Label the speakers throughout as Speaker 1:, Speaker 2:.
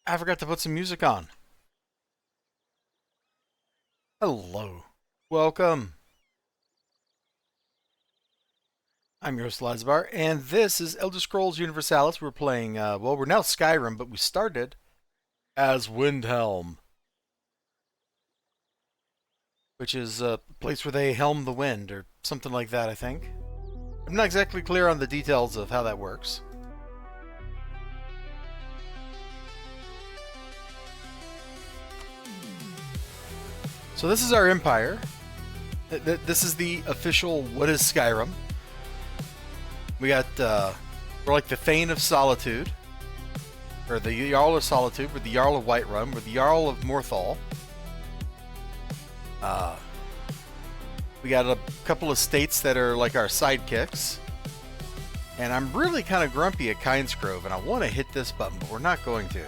Speaker 1: I forgot to put some music on. Hello. Welcome. I'm your host, Lazbar, and this is Elder Scrolls Universalis. We're playing, we're now Skyrim, but we started as Windhelm, which is a place where they helm the wind, or something like that, I think. I'm not exactly clear on the details of how that works. So this is our empire. This is the official what is Skyrim. We got, we're like the Thane of Solitude, or the Jarl of Solitude, we're the Jarl of Whiterun, we're the Jarl of Morthal. We got a couple of states that are like our sidekicks. And I'm really kind of grumpy at Kynesgrove, and I want to hit this button, but we're not going to.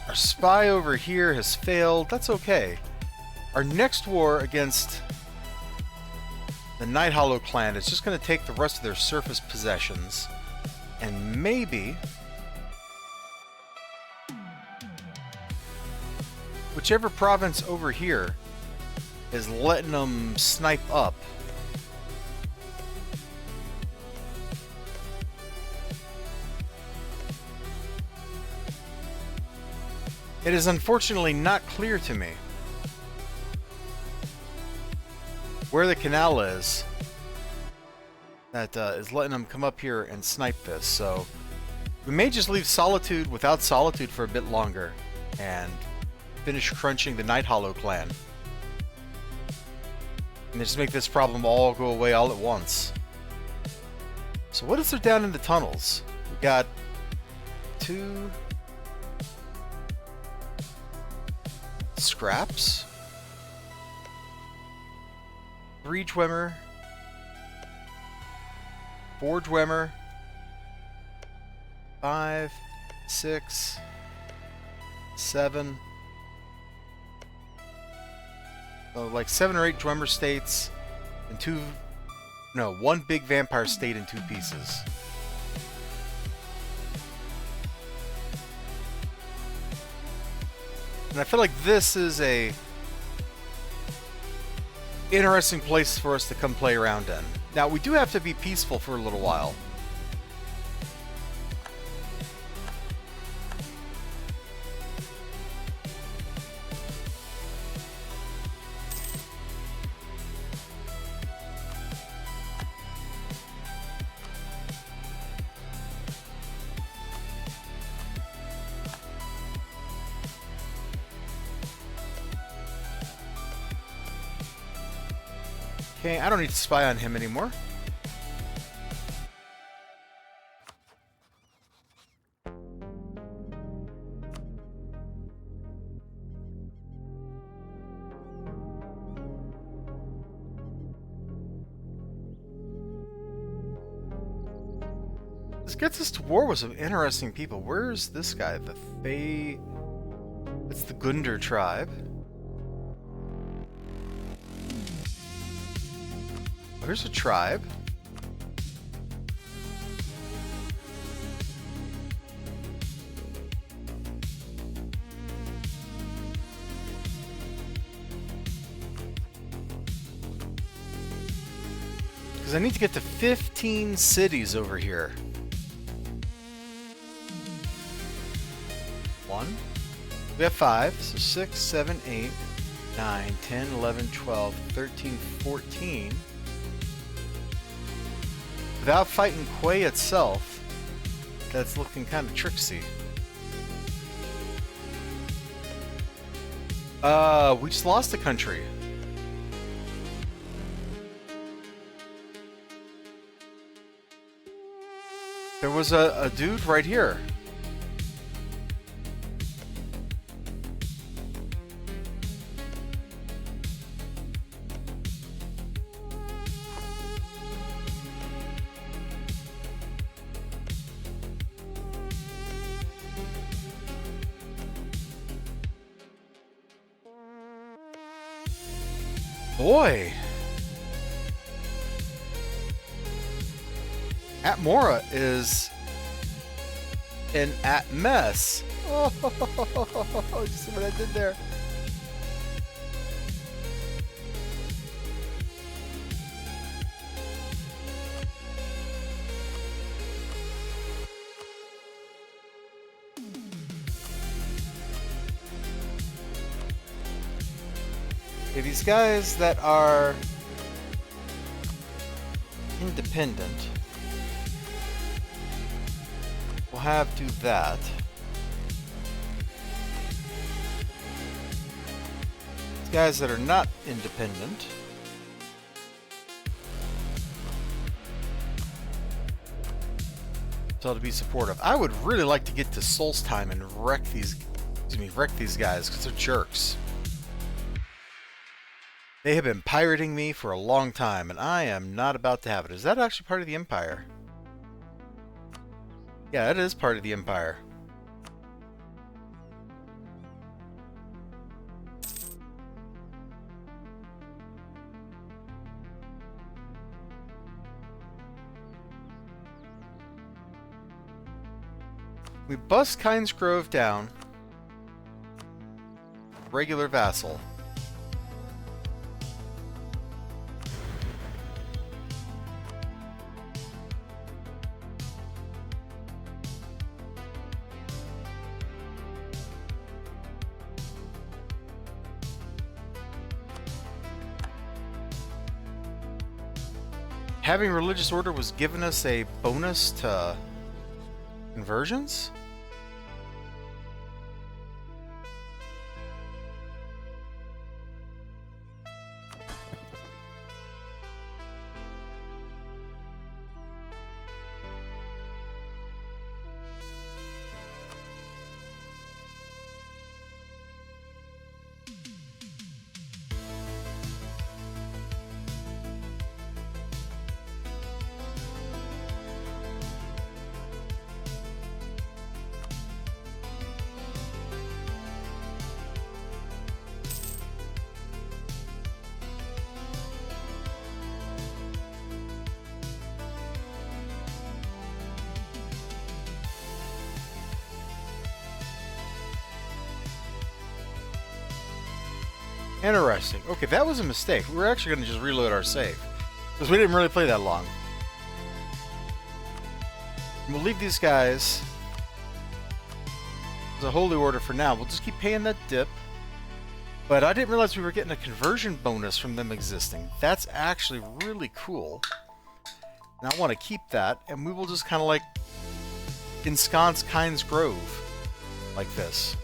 Speaker 1: Our spy over here has failed. That's okay. Our next war against the Night Hollow clan is just going to take the rest of their surface possessions, and maybe whichever province over here is letting them snipe up. It is unfortunately not clear to me where the canal is that is letting them come up here and snipe this. So we may just leave Solitude without Solitude for a bit longer and finish crunching the Night Hollow clan. And just make this problem all go away all at once. So what is there down in the tunnels? We got 2 scraps, 3 Dwemer, 4 Dwemer, 5, 6, 7. So like 7 or 8 Dwemer states, and 1 big vampire state in 2 pieces. And I feel like this is a interesting place for us to come play around in. Now, we do have to be peaceful for a little while. Okay, I don't need to spy on him anymore. This gets us to war with some interesting people. Where's this guy? The Fae... It's the Gundar tribe. Here's a tribe. Because I need to get to 15 cities over here. 1. We have 5. So 6, 7, 8, 9, 10, 11, 12, 13, 14. Without fighting Quay itself, that's looking kind of tricksy. We just lost the country. There was a dude right here. Boy! Atmora is an Atmess. Oh, you see what I did there? Okay, these guys that are independent will have to do that. These guys that are not independent tell to be supportive. I would really like to get to Solstheim and wreck these guys because they're jerks. They have been pirating me for a long time, and I am not about to have it. Is that actually part of the Empire? Yeah, it is part of the Empire. We bust Kynes Grove down. Regular vassal. Having religious order was given us a bonus to conversions? Interesting. Okay, that was a mistake. We were actually going to just reload our save. Because we didn't really play that long. We'll leave these guys as a holy order for now. We'll just keep paying that dip. But I didn't realize we were getting a conversion bonus from them existing. That's actually really cool. And I want to keep that. And we will just kind of like ensconce Kynes Grove like this.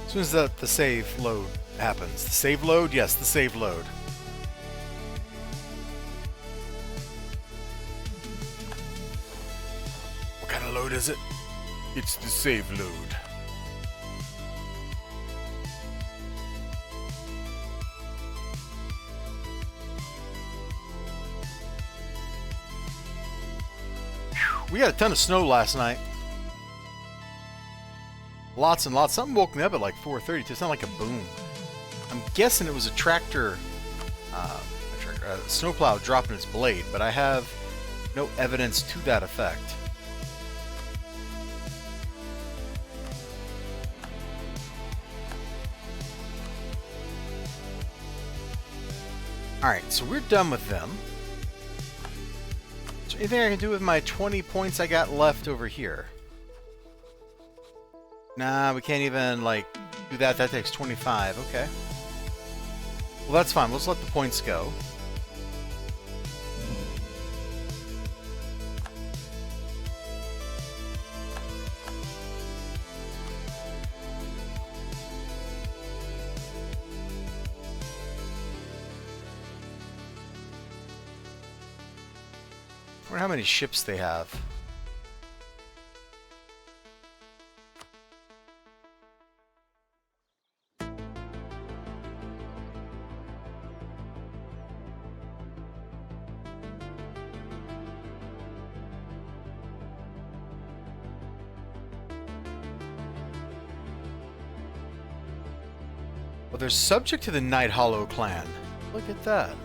Speaker 1: As soon as the save load happens. The save load? Yes, the save load. What kind of load is it? It's the save load. Whew, we got a ton of snow last night. Lots and lots. Something woke me up at like 4:30 to sound like a boom. I'm guessing it was a tractor, snowplow dropping its blade, but I have no evidence to that effect. Alright, so we're done with them. Is there anything I can do with my 20 points I got left over here? Nah, we can't even, like, do that. That takes 25. Okay. Well, that's fine. Let's let the points go. I wonder how many ships they have. Well, they're subject to the Night Hollow clan. Look at that.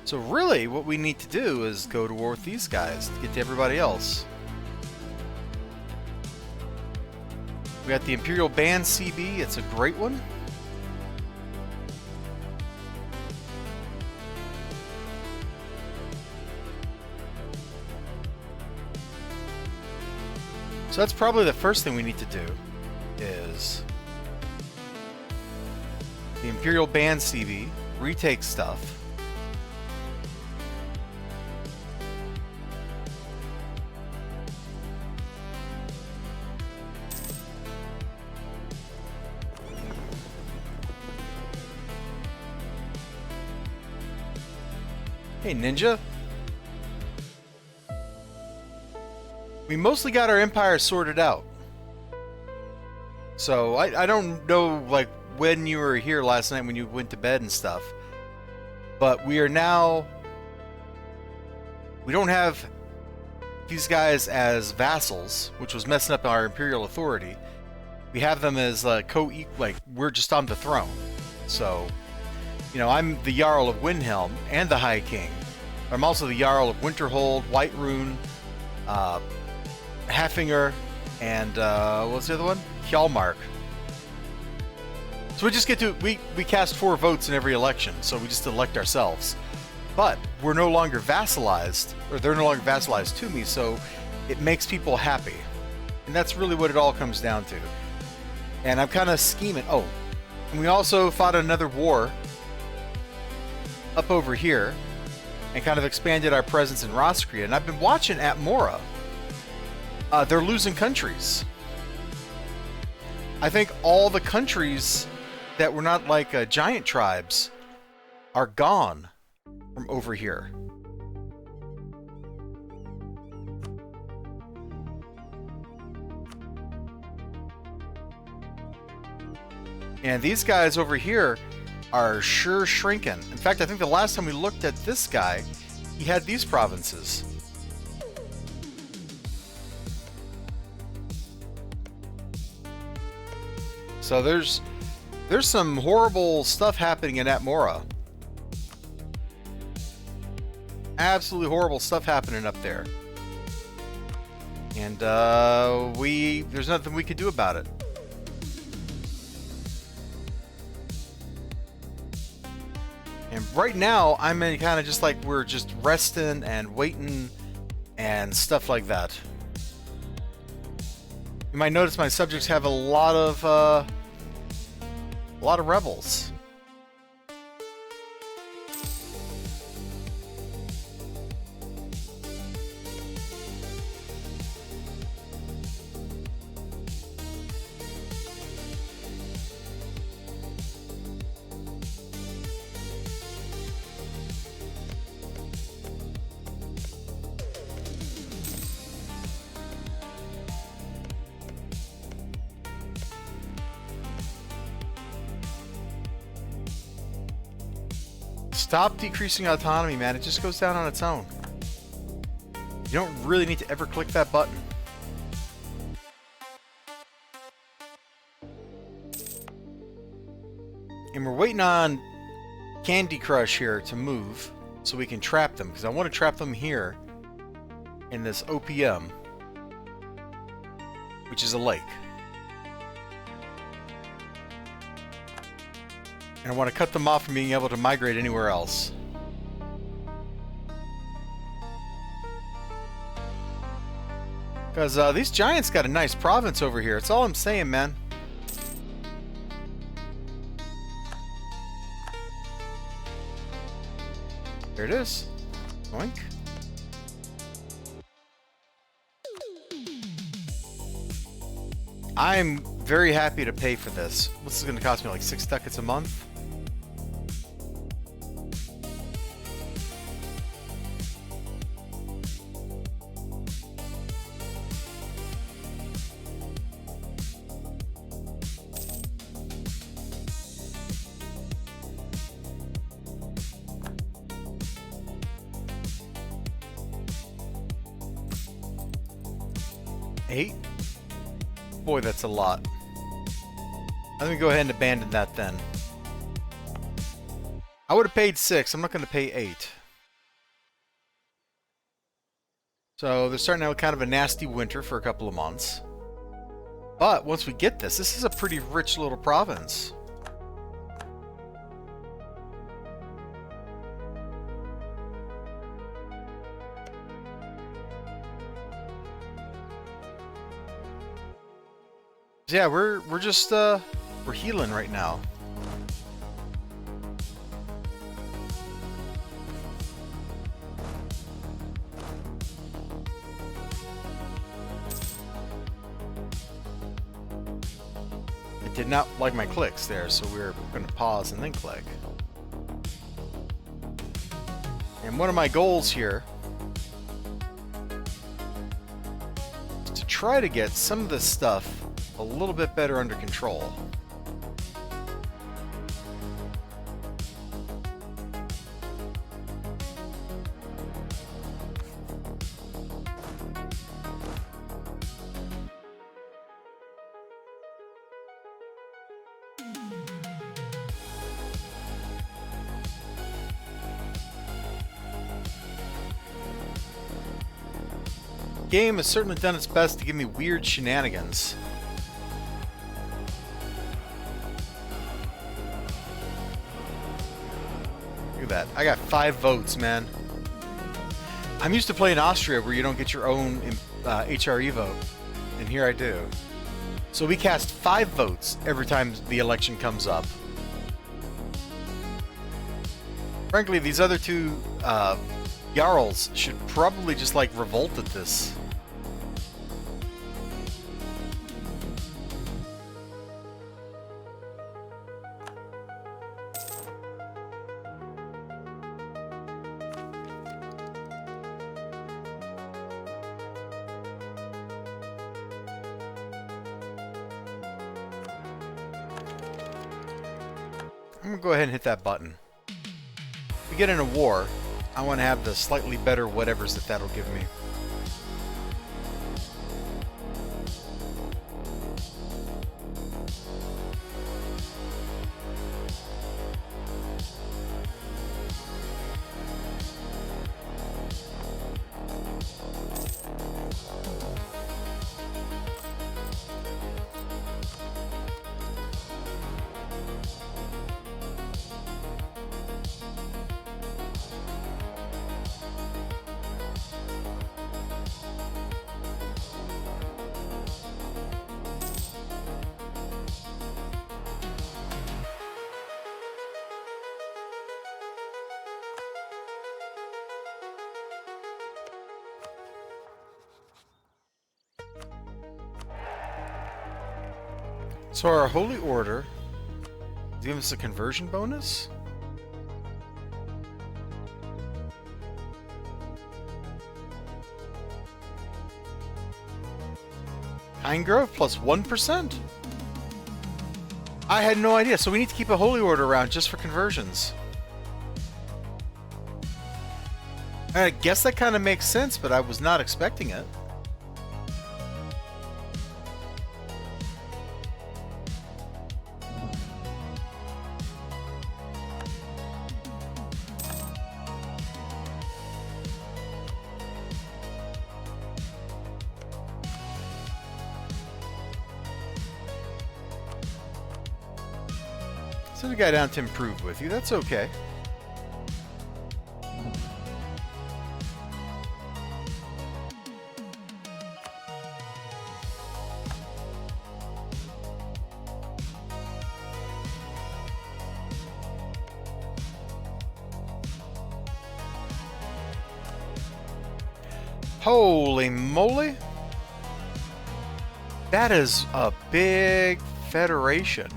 Speaker 1: So really, what we need to do is go to war with these guys to get to everybody else. We got the Imperial Band CB. It's a great one. So that's probably the first thing we need to do is the Imperial Band CV, retake stuff. Hey, Ninja. We mostly got our empire sorted out. So I don't know like when you were here last night when you went to bed and stuff. But we are now... We don't have these guys as vassals, which was messing up our imperial authority. We have them as like we're just on the throne. So, you know, I'm the Jarl of Windhelm and the High King. I'm also the Jarl of Winterhold, Whiterune, Haffinger, and what's the other one? Hjalmark. So we just get to we cast 4 votes in every election, so we just elect ourselves. But we're no longer vassalized, or they're no longer vassalized to me, so it makes people happy. And that's really what it all comes down to. And I'm kind of scheming. Oh, and we also fought another war up over here and kind of expanded our presence in Roskria. And I've been watching Atmora. They're losing countries. I think all the countries that were not like giant tribes are gone from over here. And these guys over here are sure shrinking. In fact, I think the last time we looked at this guy, he had these provinces. So there's some horrible stuff happening in Atmora. Absolutely horrible stuff happening up there. And there's nothing we could do about it. And right now, I'm in kind of just like we're just resting and waiting and stuff like that. You might notice my subjects have a lot of rebels. Stop decreasing autonomy, man. It just goes down on its own. You don't really need to ever click that button. And we're waiting on Candy Crush here to move so we can trap them, because I want to trap them here in this OPM, which is a lake. And I want to cut them off from being able to migrate anywhere else. Because these giants got a nice province over here. That's all I'm saying, man. There it is. Oink. I'm very happy to pay for this. This is going to cost me like 6 ducats a month. $8? Boy, that's a lot. Let me go ahead and abandon that then. I would have paid 6. I'm not going to pay 8. So they're starting out kind of a nasty winter for a couple of months. But once we get this is a pretty rich little province. Yeah, we're just we're healing right now. It did not like my clicks there, so we're going to pause and then click. And one of my goals here is to try to get some of this stuff a little bit better under control. Game has certainly done its best to give me weird shenanigans. Look at that. I got 5 votes, man. I'm used to playing Austria where you don't get your own HRE vote. And here I do. So we cast 5 votes every time the election comes up. Frankly, these other 2 Jarls should probably just like revolt at this. I'm gonna go ahead and hit that button. If we get in a war, I want to have the slightly better whatevers that that'll give me. So our Holy Order gives us a conversion bonus? Pine Grove plus 1%? I had no idea, so we need to keep a Holy Order around just for conversions. I guess that kind of makes sense, but I was not expecting it. Send a guy down to improve with you, that's okay. Holy moly! That is a big federation.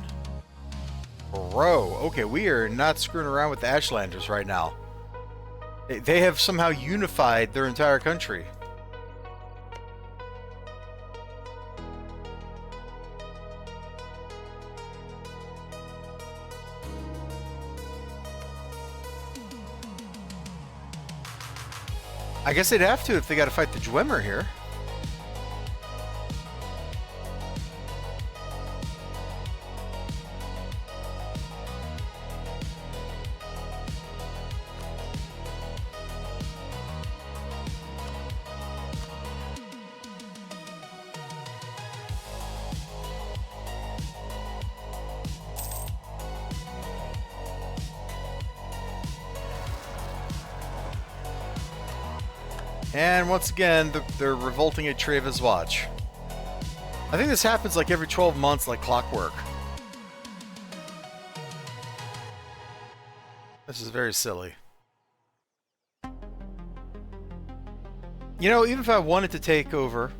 Speaker 1: Bro, okay, we are not screwing around with the Ashlanders right now. They have somehow unified their entire country. I guess they'd have to if they got to fight the Dwemer here. And once again, they're revolting at Treva's watch. I think this happens like every 12 months, like clockwork. This is very silly. You know, even if I wanted to take over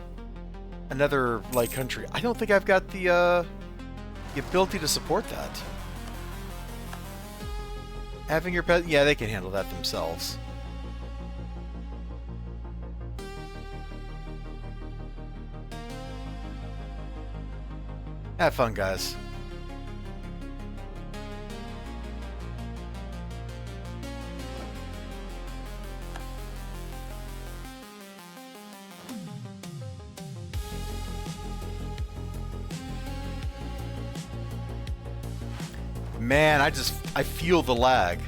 Speaker 1: another, like, country, I don't think I've got the ability to support that. Having your pet... Yeah, they can handle that themselves. Have fun, guys. Man, I feel the lag.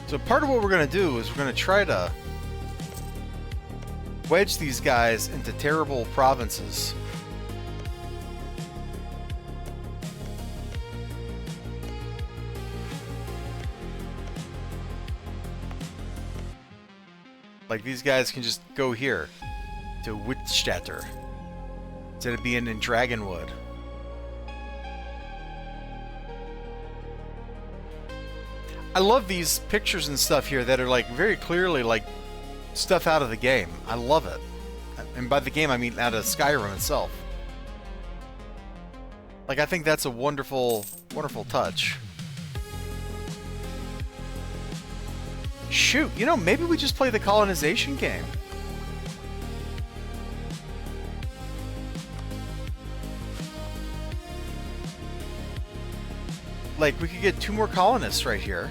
Speaker 1: So part of what we're going to do is we're going to try to wedge these guys into terrible provinces. Like, these guys can just go here to Wittstatter instead of being in Dragonwood. I love these pictures and stuff here that are like very clearly like stuff out of the game. I love it. And by the game I mean out of Skyrim itself. Like, I think that's a wonderful, wonderful touch. Shoot, you know, maybe we just play the colonization game. Like, we could get 2 more colonists right here.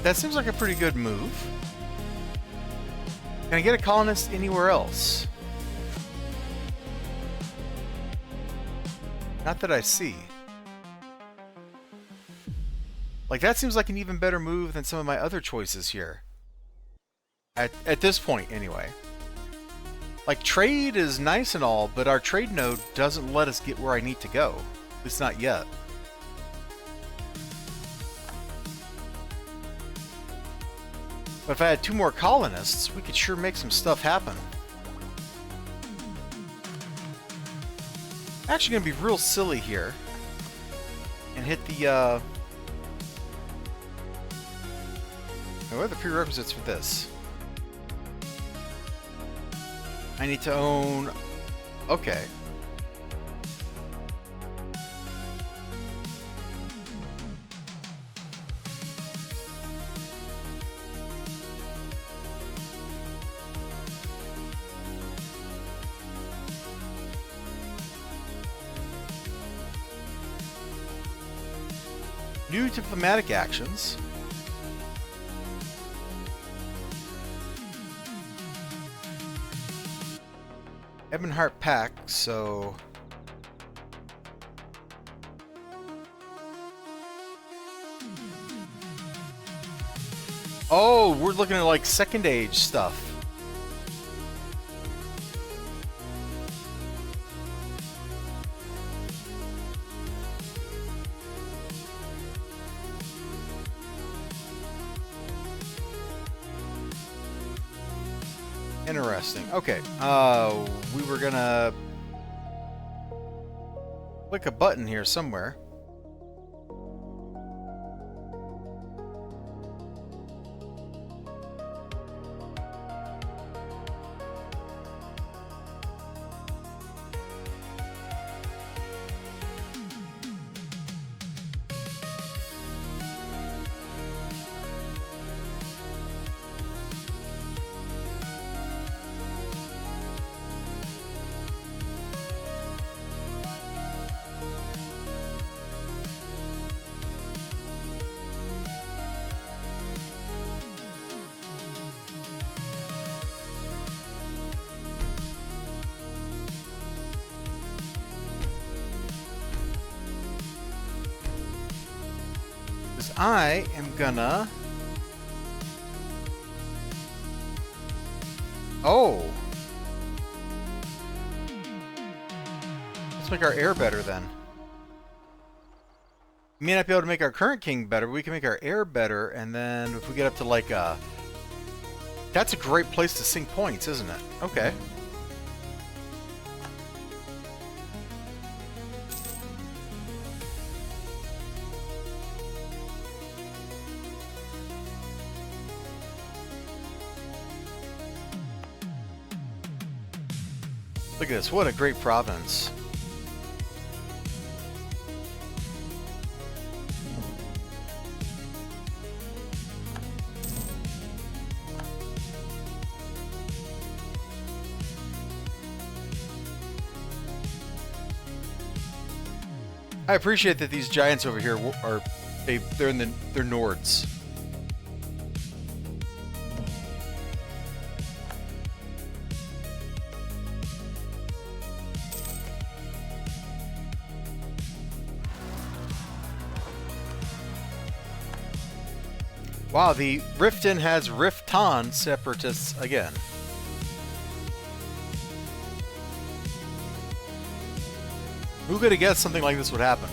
Speaker 1: That seems like a pretty good move. Can I get a colonist anywhere else? Not that I see. Like, that seems like an even better move than some of my other choices here. At this point, anyway. Like, trade is nice and all, but our trade node doesn't let us get where I need to go. At least not yet. But if I had 2 more colonists, we could sure make some stuff happen. Actually gonna be real silly here. And hit the, what are the prerequisites for this? I need to own... Okay. New diplomatic actions. Ebonheart Pact, so... Oh, we're looking at like Second Age stuff. Interesting. Okay. We were gonna click a button here somewhere. is I am gonna... Oh! Let's make our heir better then. We may not be able to make our current king better, but we can make our heir better, and then if we get up to like a... That's a great place to sink points, isn't it? Okay. Look at this, what a great province. I appreciate that these giants over here are they're Nords. Wow, the Riften has Rifton separatists again. Who could have guessed something like this would happen?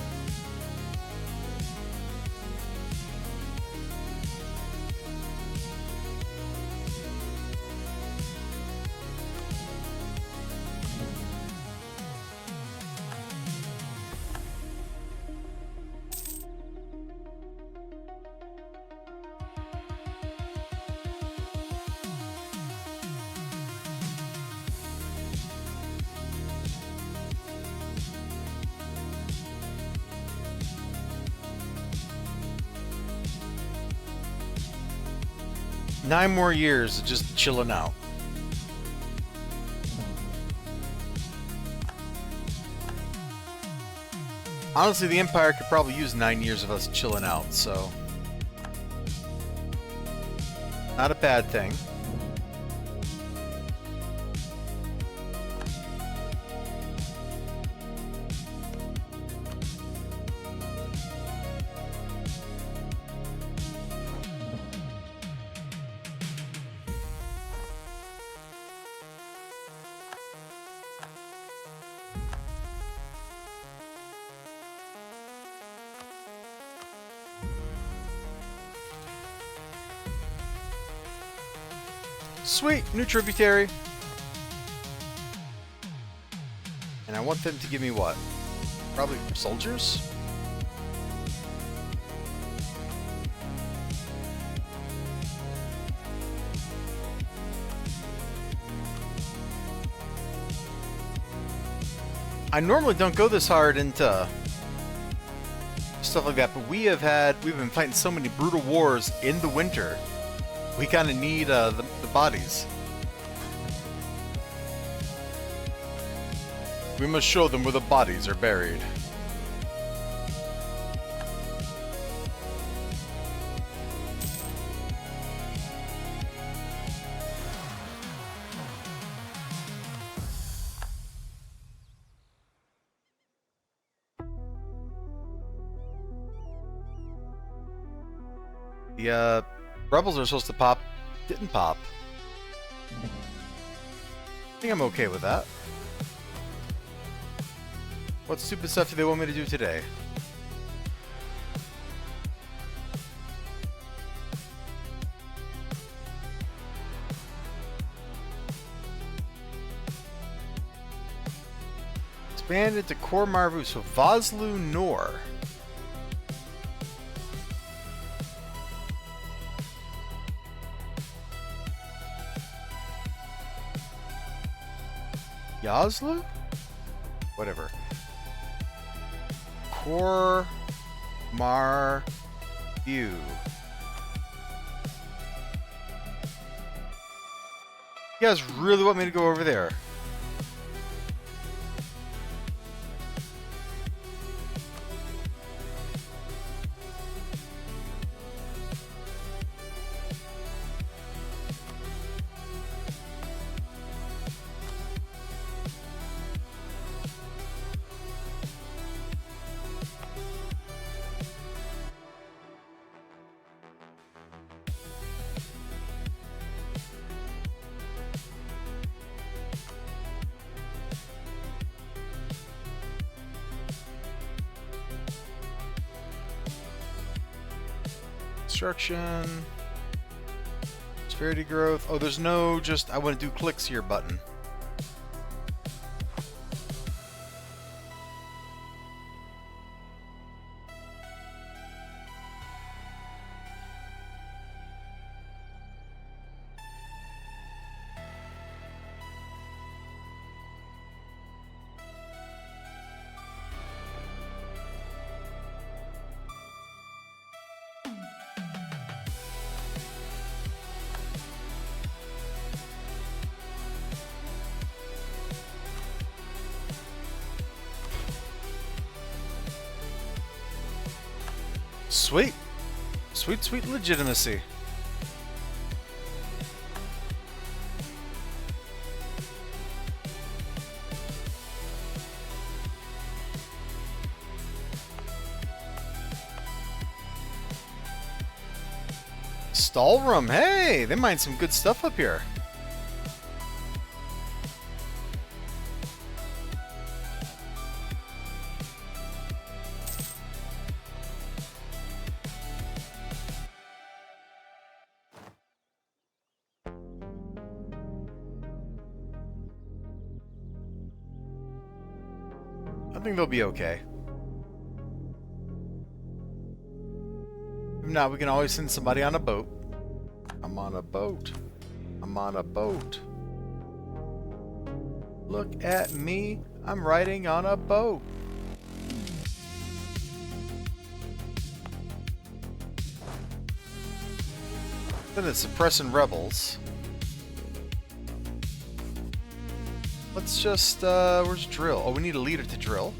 Speaker 1: Nine more years of just chilling out. Honestly, the Empire could probably use 9 years of us chilling out, so... Not a bad thing. Sweet, new tributary. And I want them to give me what? Probably soldiers? I normally don't go this hard into stuff like that, but we've been fighting so many brutal wars in the winter. We kind of need the bodies. We must show them where the bodies are buried. The rebels are supposed to pop. Didn't pop. I think I'm okay with that. What stupid stuff do they want me to do today? Expanded to Kor Marvu, so Voslu Nor. Yazlu? Whatever. Kor Mar View. You guys really want me to go over there? construction. Prosperity growth. Oh, there's no just I want to do clicks here button. Sweet. Sweet, sweet legitimacy. Stall room. Hey, they mine some good stuff up here. I think they'll be okay. If not, we can always send somebody on a boat. I'm on a boat. I'm on a boat. Look at me. I'm riding on a boat. Then it's suppressing rebels. Let's just, where's drill? Oh, we need a leader to drill.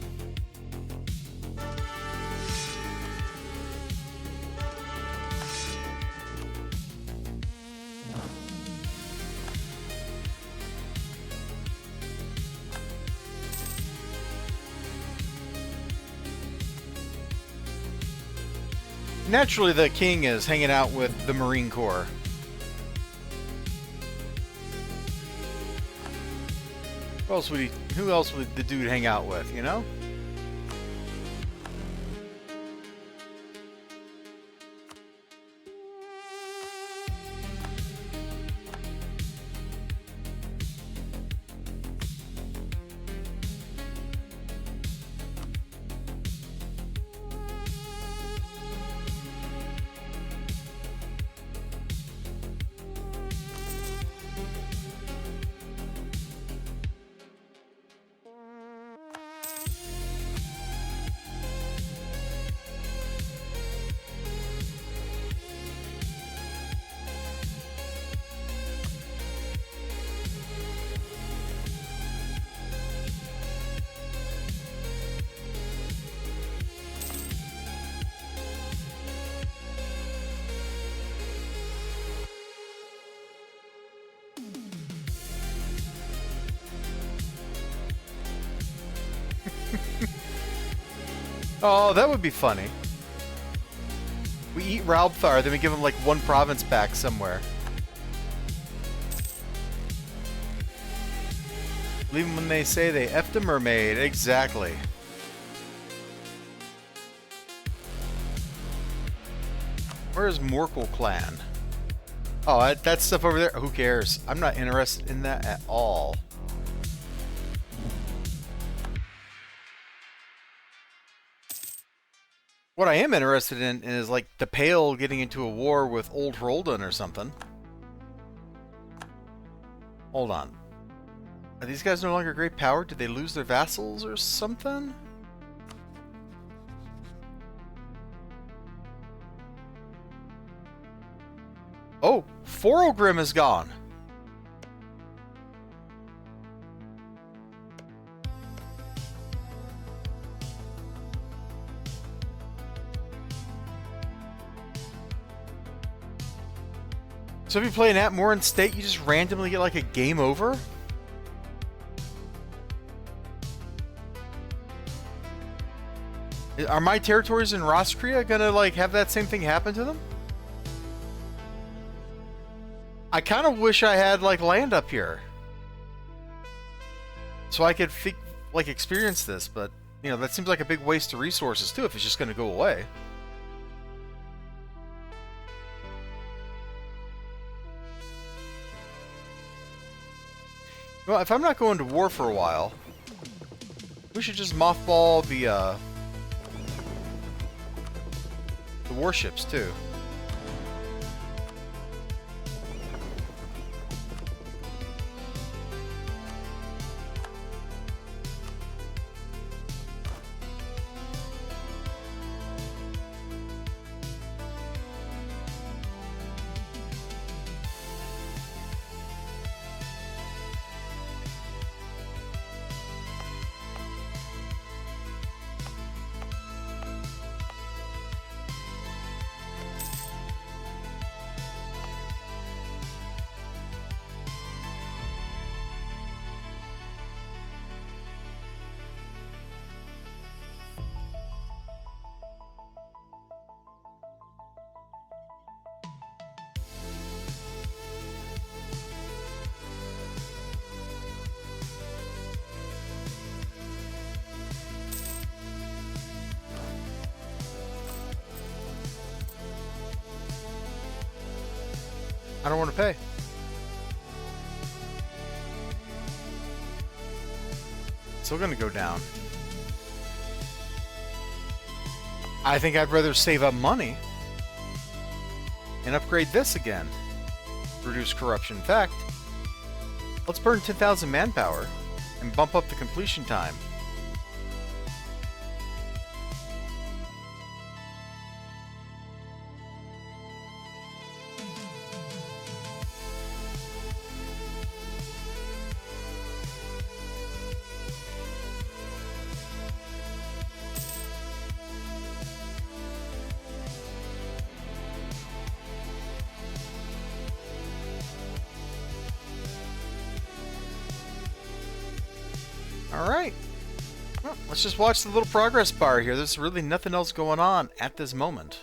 Speaker 1: Naturally, the king is hanging out with the Marine Corps. Who else would the dude hang out with, you know? Oh, that would be funny. We eat Raubthar, then we give him like one province back somewhere. Leave them when they say they effed a mermaid. Exactly. Where's Morkel clan? Oh, that stuff over there? Who cares? I'm not interested in that at all. What I am interested in is, like, the Pale getting into a war with Old Hroldan or something. Hold on. Are these guys no longer great power? Did they lose their vassals or something? Oh, Forelgrim is gone. So if you play an Atmora state, you just randomly get like a game over? Are my territories in Rostria gonna like have that same thing happen to them? I kind of wish I had like land up here, so I could like experience this, but you know that seems like a big waste of resources too if it's just gonna go away. Well, if I'm not going to war for a while, we should just mothball the warships too. I don't want to pay. Still gonna go down. I think I'd rather save up money and upgrade this again. Reduce corruption. In fact, let's burn 10,000 manpower and bump up the completion time. Alright, well, let's just watch the little progress bar here. There's really nothing else going on at this moment.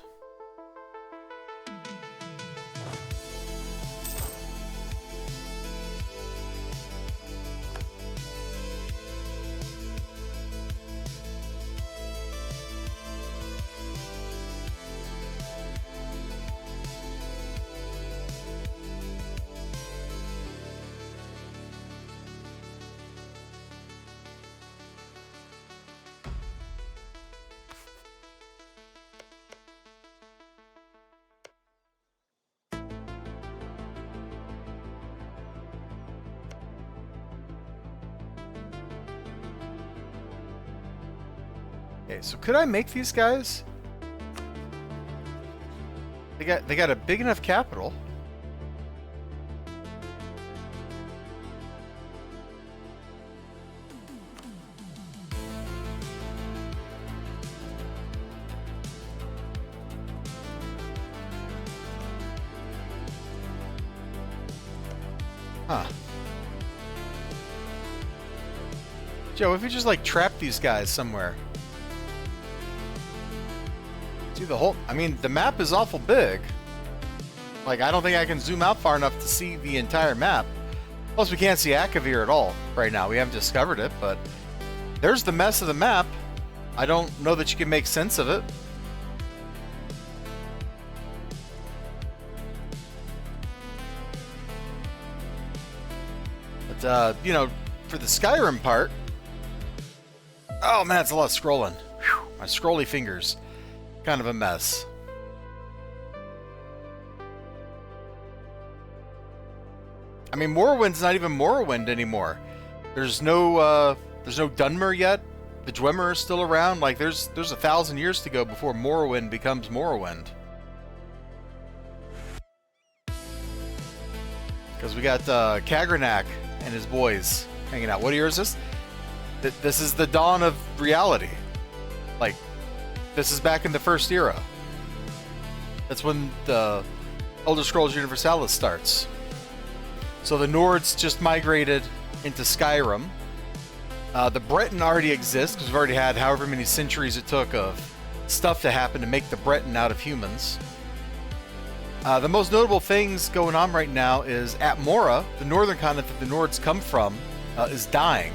Speaker 1: Okay, so could I make these guys? They got a big enough capital. Huh. Joe, if we just like trap these guys somewhere. See the whole, I mean, the map is awful big. Like, I don't think I can zoom out far enough to see the entire map. Plus, we can't see Akavir at all right now. We haven't discovered it, but there's the mess of the map. I don't know that you can make sense of it. But, you know, for the Skyrim part... Oh, man, it's a lot of scrolling. Whew, my scrolly fingers. Kind of a mess. I mean, Morrowind's not even Morrowind anymore. There's no Dunmer yet. The Dwemer is still around. Like, there's 1,000 years to go before Morrowind becomes Morrowind. Because we got Kagranak and his boys hanging out. What year is this? This is the dawn of reality. Like, this is back in the first era. That's when the Elder Scrolls Universalis starts. So the Nords just migrated into Skyrim. The Breton already exists, because we've already had however many centuries it took of stuff to happen to make the Breton out of humans. The most notable things going on right now is Atmora, the northern continent that the Nords come from, is dying.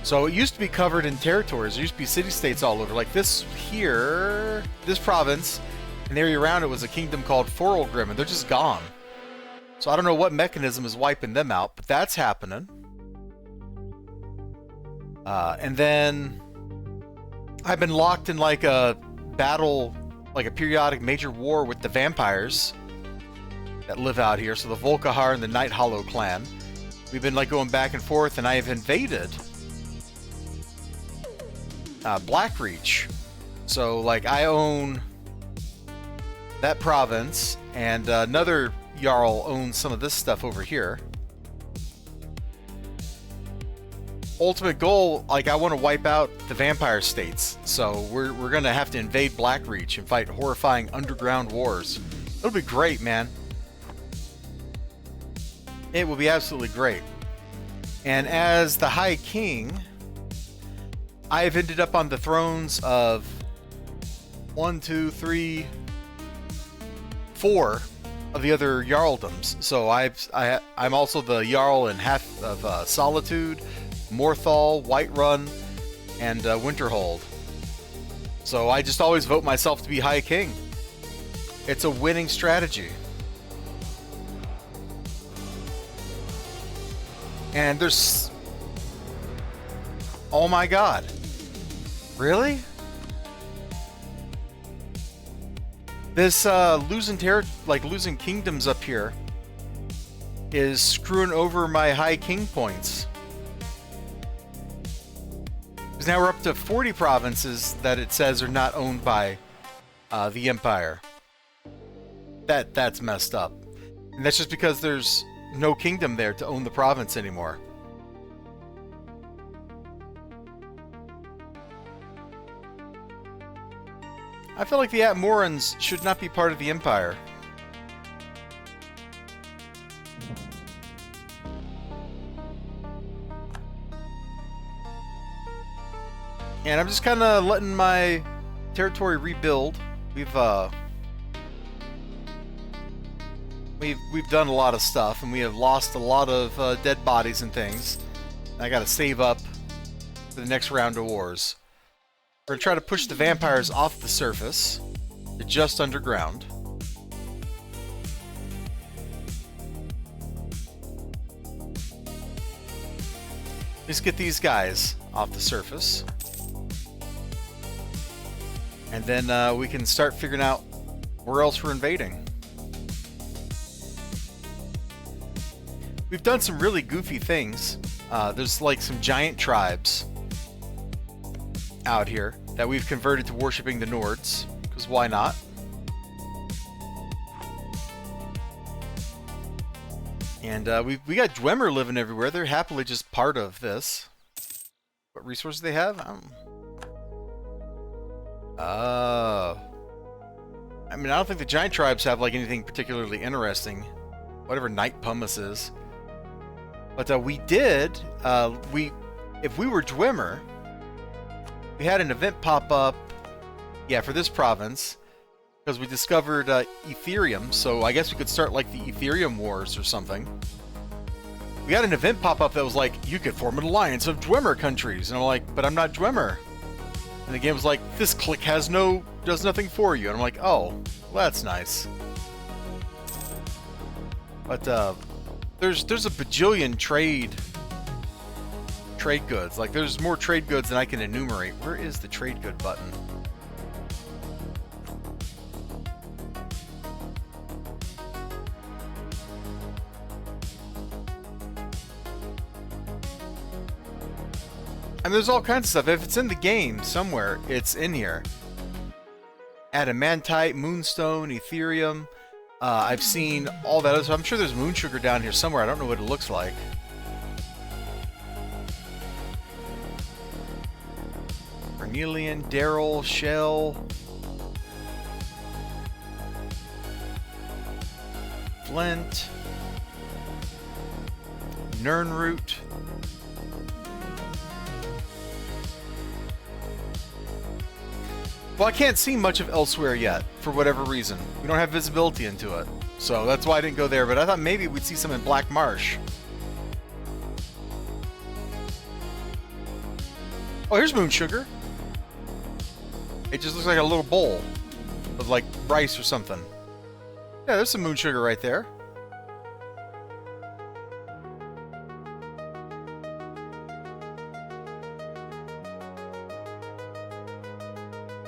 Speaker 1: So it used to be covered in territories. There used to be city-states all over. Like this here, this province, and the area around it was a kingdom called Forelgrim, and they're just gone. So I don't know what mechanism is wiping them out, but that's happening. And then I've been locked in like a battle, like a periodic major war with the vampires that live out here. So the Volkahar and the Night Hollow clan. We've been like going back and forth, and I have invaded Blackreach. So like I own that province, and another Jarl owns some of this stuff over here. Ultimate goal, like I want to wipe out the vampire states, so we're gonna have to invade Blackreach and fight horrifying underground wars. It'll be great, man. It will be absolutely great. And as the High King, I have ended up on the thrones of 1, 2, 3, 4 of the other Jarldoms. So I'm also the Jarl in half of Solitude, Morthal, Whiterun, and Winterhold. So I just always vote myself to be High King. It's a winning strategy. And there's... Oh my god. Really? This losing kingdoms up here is screwing over my High King points. Because now we're up to 40 provinces that it says are not owned by the Empire. That's messed up. And that's just because there's no kingdom there to own the province anymore. I feel like the Atmorans should not be part of the Empire. And I'm just kind of letting my territory rebuild. We've done a lot of stuff, and we have lost a lot of dead bodies and things. I gotta save up for the next round of wars. We're gonna try to push the vampires off the surface to just underground. Let's get these guys off the surface. And then we can start figuring out where else we're invading. We've done some really goofy things. There's like some giant tribes out here that we've converted to worshipping the Nords, because why not? And we got Dwemer living everywhere. They're happily just part of this. What resources they have? I mean, I don't think the giant tribes have like anything particularly interesting. Whatever Night Pumice is. But we did, if we were Dwemer, we had an event pop up, yeah, for this province, because we discovered Ethereum, so I guess we could start like the Ethereum Wars or something. We got an event pop up that was like, you could form an alliance of Dwemer countries, and I'm like, but I'm not Dwemer. And the game was like, this click does nothing for you, and I'm like, oh, well, that's nice. But there's a bajillion trade goods. Like, there's more trade goods than I can enumerate. Where is the trade good button? I mean, there's all kinds of stuff. If it's in the game somewhere, it's in here. Adamantite, Moonstone, Ethereum. I've seen all that other stuff. I'm sure there's moon sugar down here somewhere. I don't know what it looks like. Cornelian, Daryl, Shell. Flint. Nernroot. Well, I can't see much of elsewhere yet, for whatever reason. We don't have visibility into it. So that's why I didn't go there, but I thought maybe we'd see some in Black Marsh. Oh, here's moon sugar. It just looks like a little bowl of like rice or something. Yeah, there's some moon sugar right there.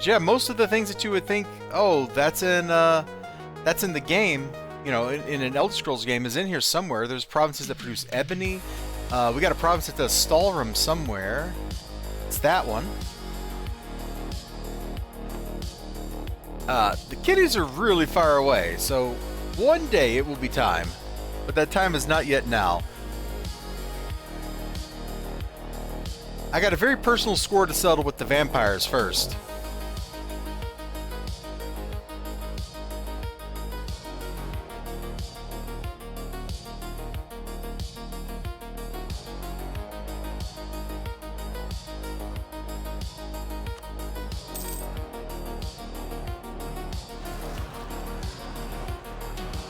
Speaker 1: yeah, most of the things that you would think, oh, that's in the game, you know, in an Elder Scrolls game, is in here somewhere. There's provinces that produce ebony. We got a province that does Stalrum somewhere. It's that one. The kitties are really far away, so one day it will be time. But that time is not yet now. I got a very personal score to settle with the vampires first.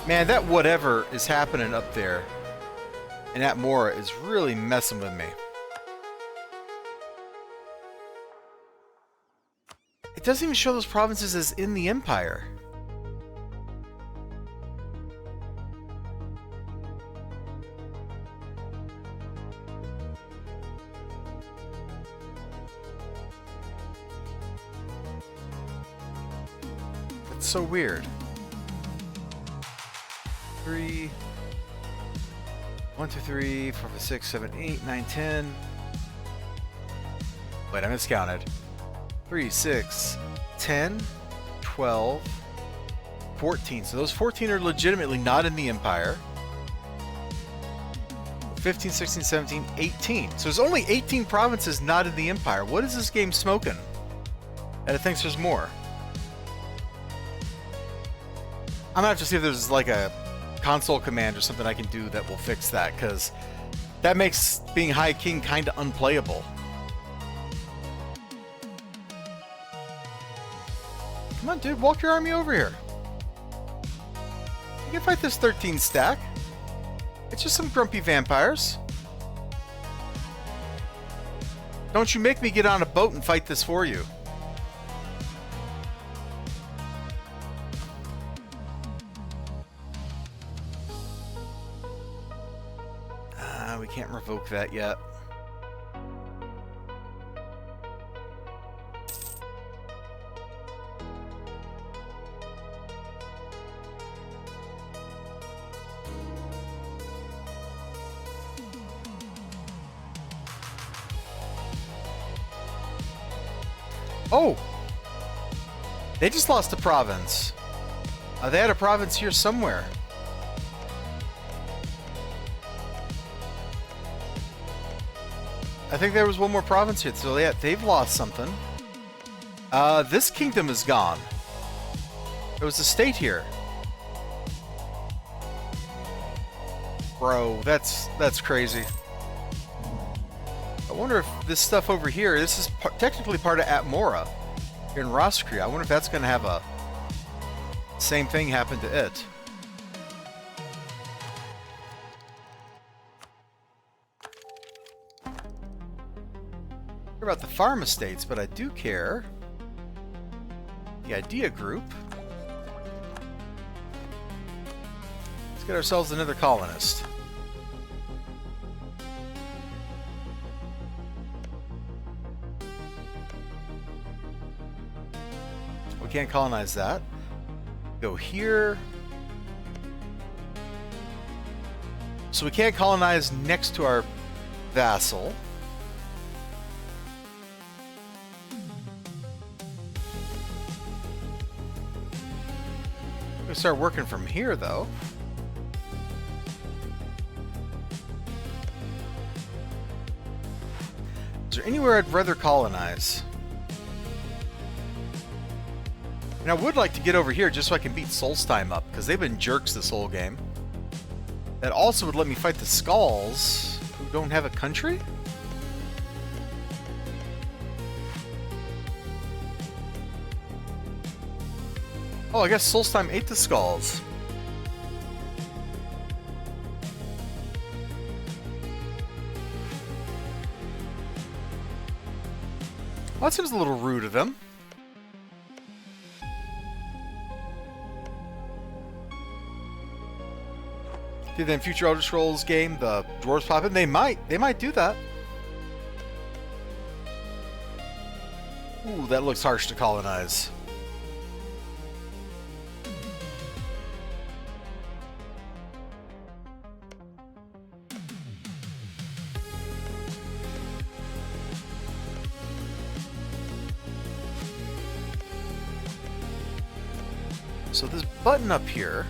Speaker 1: Man, that whatever is happening up there in Atmora is really messing with me. It doesn't even show those provinces as in the Empire. That's so weird. 3, 1, 2, 3, 4, 5, 6, 7, 8, 9, 10. Wait, I miscounted. 3, 6, 10, 12, 14. So those 14 are legitimately not in the Empire. 15, 16, 17, 18. So there's only 18 provinces not in the Empire. What is this game smoking? And it thinks there's more. I'm gonna have to see if there's like a console command or something I can do that will fix that, because that makes being High King kind of unplayable. Come on, dude, walk your army over here. You can fight this 13 stack. It's just some grumpy vampires. Don't you make me get on a boat and fight this for you. We can't revoke that yet. Oh! They just lost a province. They had a province here somewhere. I think there was one more province here, so yeah, they've lost something. This kingdom is gone. There was a state here. Bro, that's crazy. I wonder if this stuff over here, this is technically part of Atmora here in Roskri. I wonder if that's going to have a same thing happen to it. About the farm estates, but I do care. The idea group. Let's get ourselves another colonist. We can't colonize that. Go here. So we can't colonize next to our vassal. Start working from here, though. Is there anywhere I'd rather colonize? And I would like to get over here just so I can beat Solstheim up, because they've been jerks this whole game. That also would let me fight the Skulls, who don't have a country? Oh, I guess Solstheim ate the Skulls. Well, that seems a little rude of them. Did then future Elder Scrolls game the dwarves pop in? They might do that. Ooh, Ooh, that looks harsh to colonize. So this button up here,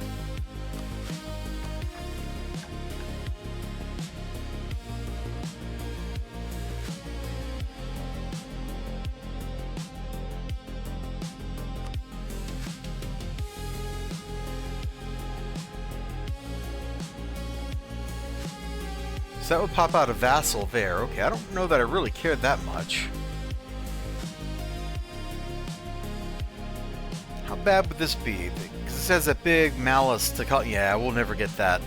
Speaker 1: so that would pop out a vassal there. Okay, I don't know that I really cared that much. How bad would this be? Because this has a big malice to call. Yeah, we'll never get that.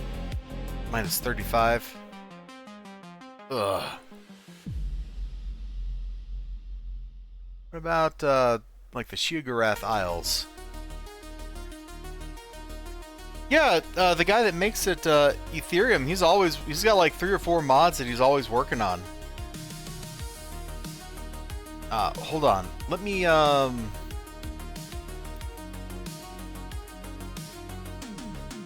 Speaker 1: Minus 35. Ugh. What about, like the Shugarath Isles? Yeah, the guy that makes it, Ethereum, he's got like 3 or 4 mods that he's always working on. Hold on. Let me,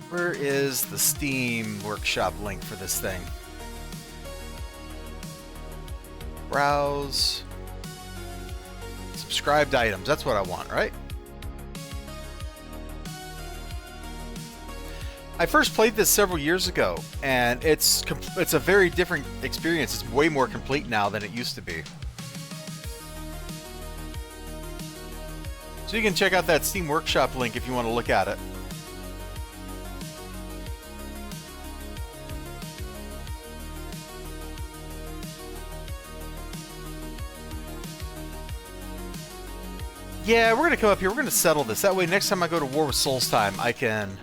Speaker 1: where is the Steam workshop link for this thing? Browse. Subscribed items. That's what I want, right? I first played this several years ago, and it's a very different experience. It's way more complete now than it used to be. So you can check out that Steam Workshop link if you want to look at it. Yeah, we're going to come up here. We're going to settle this. That way, next time I go to war with Solstheim, I can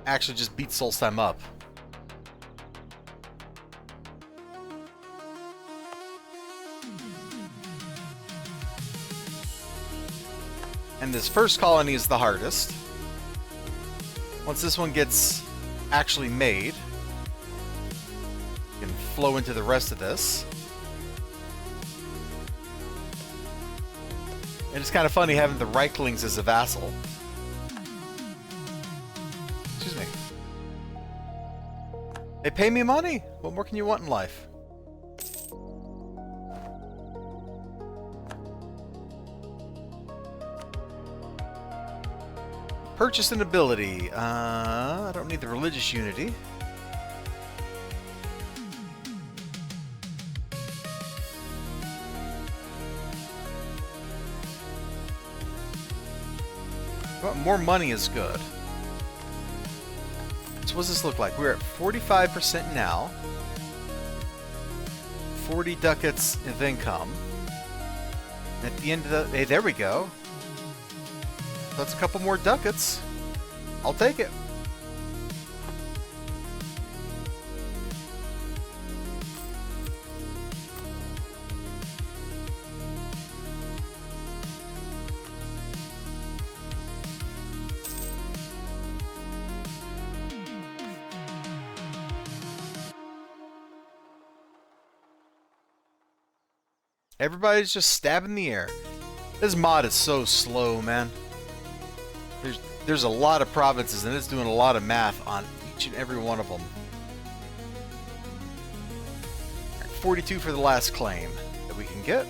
Speaker 1: actually just beat Solstheim up. And this first colony is the hardest. Once this one gets actually made, you can flow into the rest of this. And it's kind of funny having the Reiklings as a vassal. Excuse me. They pay me money. What more can you want in life? Purchase an ability. I don't need the religious unity. Well, more money is good. So what does this look like? We're at 45% now. 40 ducats of income. At the end of the... Hey, there we go. That's a couple more ducats. I'll take it. Everybody's just stabbing the air. This mod is so slow, man. There's a lot of provinces, and it's doing a lot of math on each and every one of them. 42 for the last claim that we can get.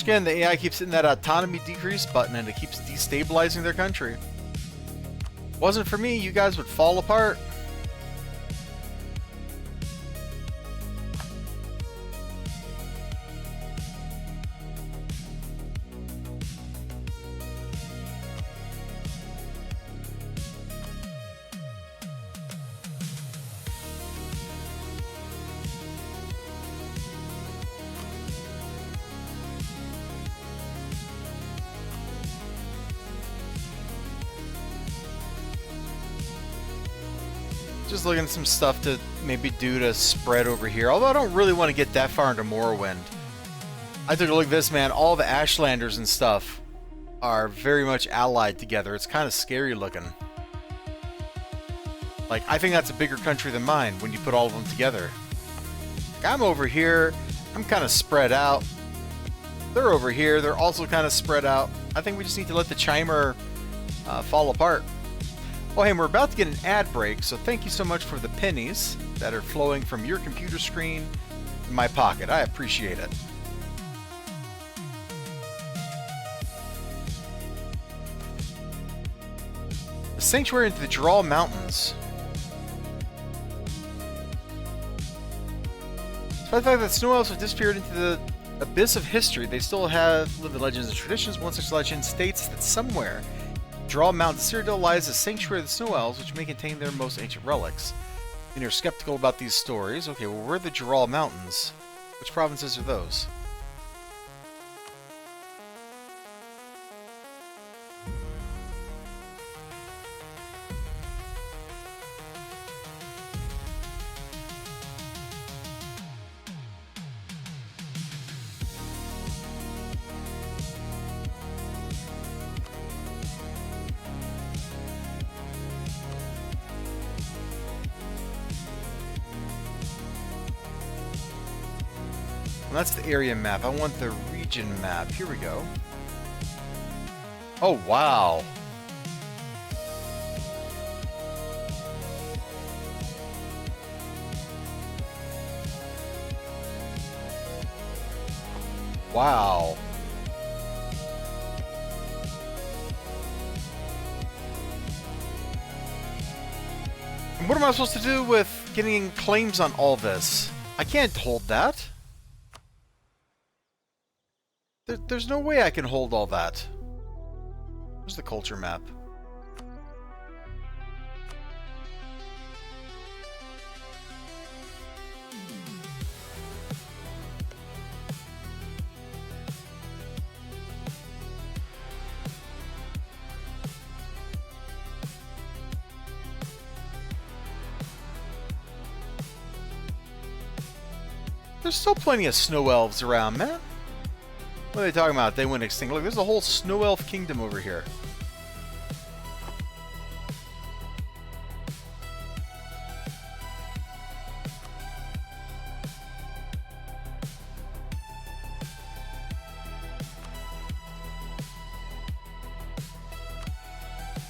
Speaker 1: Again, the AI keeps hitting that autonomy decrease button and it keeps destabilizing their country. Wasn't for me, you guys would fall apart. Just looking at some stuff to maybe do to spread over here. Although I don't really want to get that far into Morrowind. I took a look at this, man. All the Ashlanders and stuff are very much allied together. It's kind of scary looking. Like, I think that's a bigger country than mine when you put all of them together. Like, I'm over here. I'm kind of spread out. They're over here. They're also kind of spread out. I think we just need to let the chimer fall apart. Oh, hey, we're about to get an ad break, so thank you so much for the pennies that are flowing from your computer screen in my pocket. I appreciate it. The sanctuary into the Draw Mountains. Despite the fact that snow elves have disappeared into the abyss of history, they still have lived in legends and traditions. One such legend states that somewhere Draw Mountain Citadel lies a sanctuary of the snow elves, which may contain their most ancient relics. And you're skeptical about these stories. Okay, well, where are the Draw Mountains? Which provinces are those? Well, that's the area map. I want the region map. Here we go. Oh, wow. Wow. And what am I supposed to do with getting claims on all this? I can't hold that. There's no way I can hold all that. Where's the culture map? There's still plenty of snow elves around, man. What are they talking about? They went extinct. Look, there's a whole snow elf kingdom over here.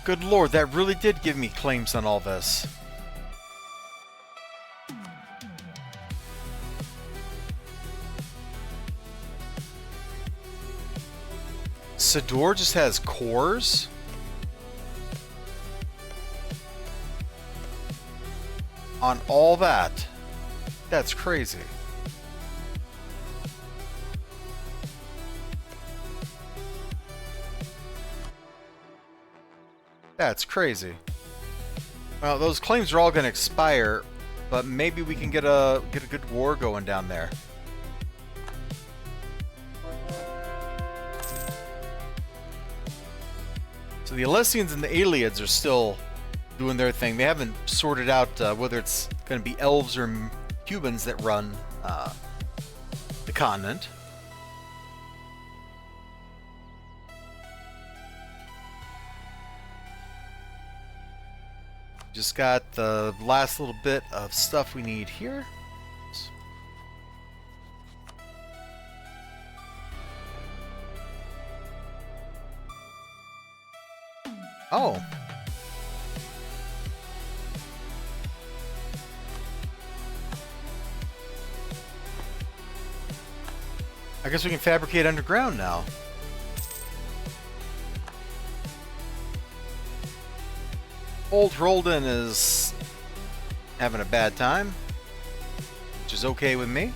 Speaker 1: Good lord, that really did give me claims on all this. Sador just has cores? On all that? That's crazy. That's crazy. Well, those claims are all going to expire, but maybe we can get a good war going down there. So the Alessians and the Aliads are still doing their thing. They haven't sorted out whether it's going to be elves or humans that run the continent. Just got the last little bit of stuff we need here. Oh. I guess we can fabricate underground now. Old Roldan is having a bad time, which is okay with me.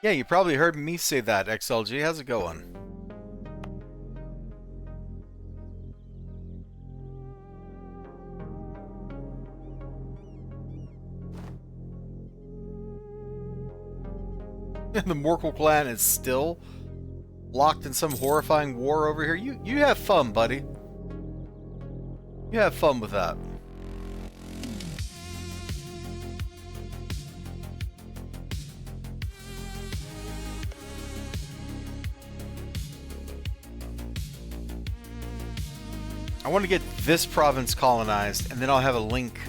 Speaker 1: Yeah, you probably heard me say that, XLG. How's it going? The Morkel clan is still locked in some horrifying war over here. You have fun, buddy. You have fun with that. I want to get this province colonized, and then I'll have a link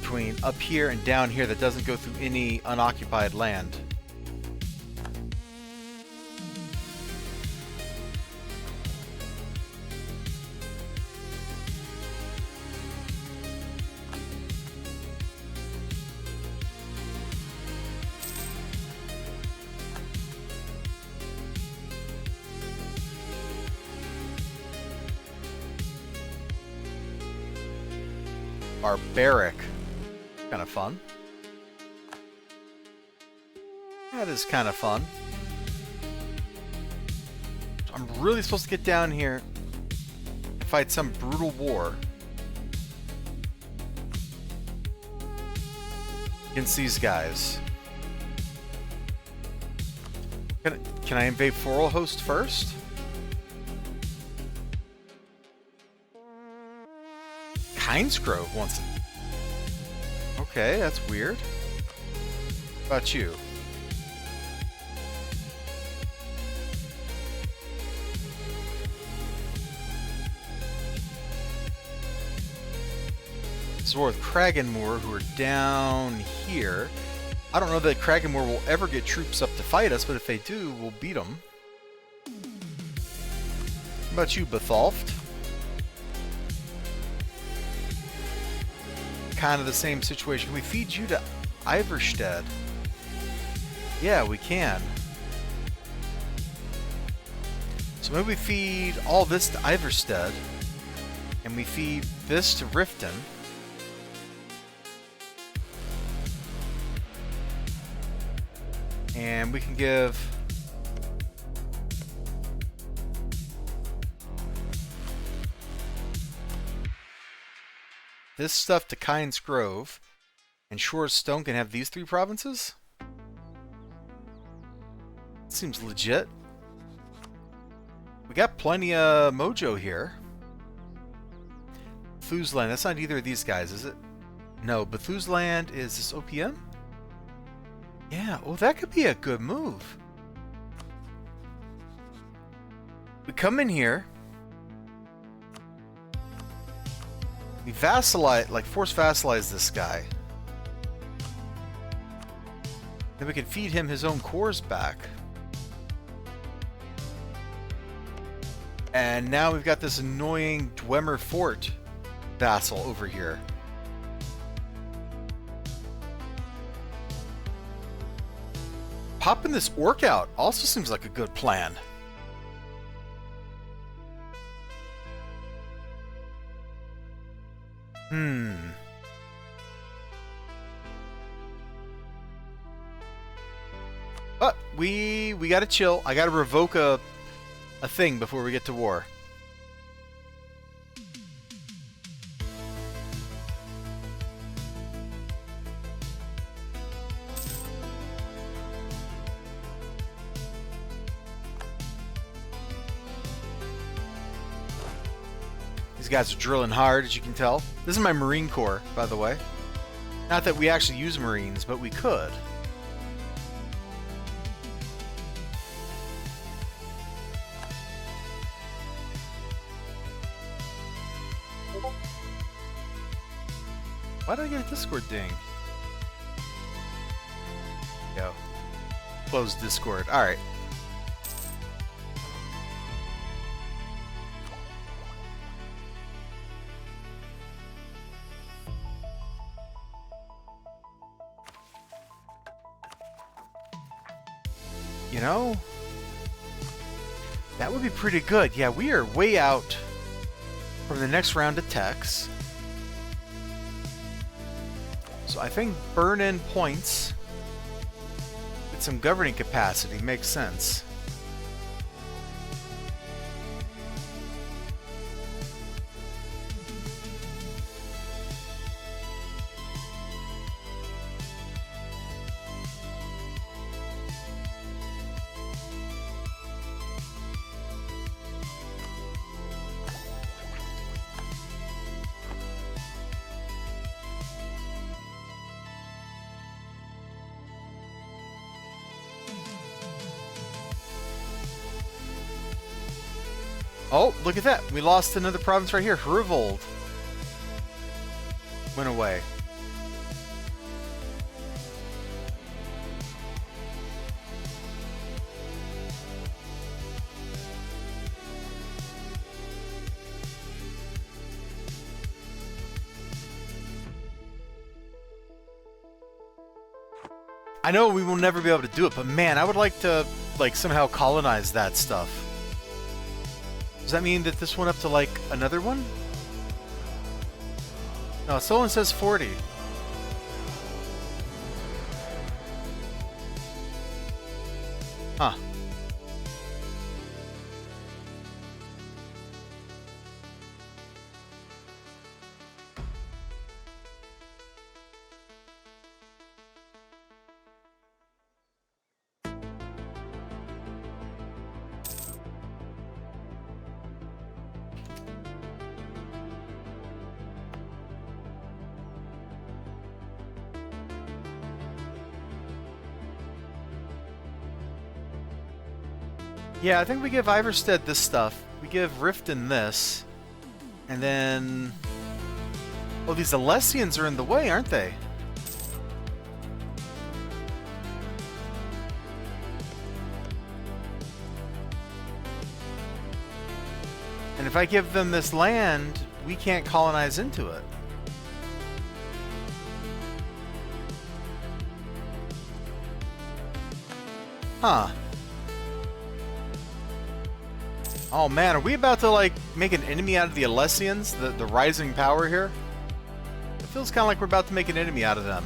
Speaker 1: between up here and down here that doesn't go through any unoccupied land. Barbaric. Kind of fun. That is kind of fun. I'm really supposed to get down here and fight some brutal war against these guys. Can I invade Floral Host first? Grove wants it. Okay, that's weird. What about you? So we're with Kragenmoor, who are down here. I don't know that Kragenmoor will ever get troops up to fight us, but if they do, we'll beat them. What about you, Bethalft? Kind of the same situation. Can we feed you to Iverstead? Yeah, we can. So maybe we feed all this to Iverstead, and we feed this to Riften. And we can give this stuff to Kynes Grove, and Shores Stone can have these 3 provinces? Seems legit. We got plenty of mojo here. Bethusland, that's not either of these guys, is it? No, Bethusland is this OPM? Yeah, well that could be a good move. We come in here. We vassalize, like force vassalize this guy. Then we can feed him his own cores back. And now we've got this annoying Dwemer Fort vassal over here. Popping this orc out also seems like a good plan. But we gotta chill. I gotta revoke a thing before we get to war. These guys are drilling hard, as you can tell. This is my Marine Corps, by the way. Not that we actually use Marines, but we could. Why did I get a Discord ding? Go. Close Discord. Alright. You know, that would be pretty good. Yeah, we are way out from the next round of techs. So I think burn in points with some governing capacity makes sense. Oh, look at that. We lost another province right here. Hervold went away. I know we will never be able to do it, but man, I would like to, like, somehow colonize that stuff. Does that mean that this went up to, like, another one? No, someone says 40. Huh. Yeah, I think we give Iverstead this stuff. We give Riften this. And then... Oh, these Alessians are in the way, aren't they? And if I give them this land, we can't colonize into it. Huh. Oh man, are we about to, like, make an enemy out of the Alessians? The rising power here? It feels kind of like we're about to make an enemy out of them.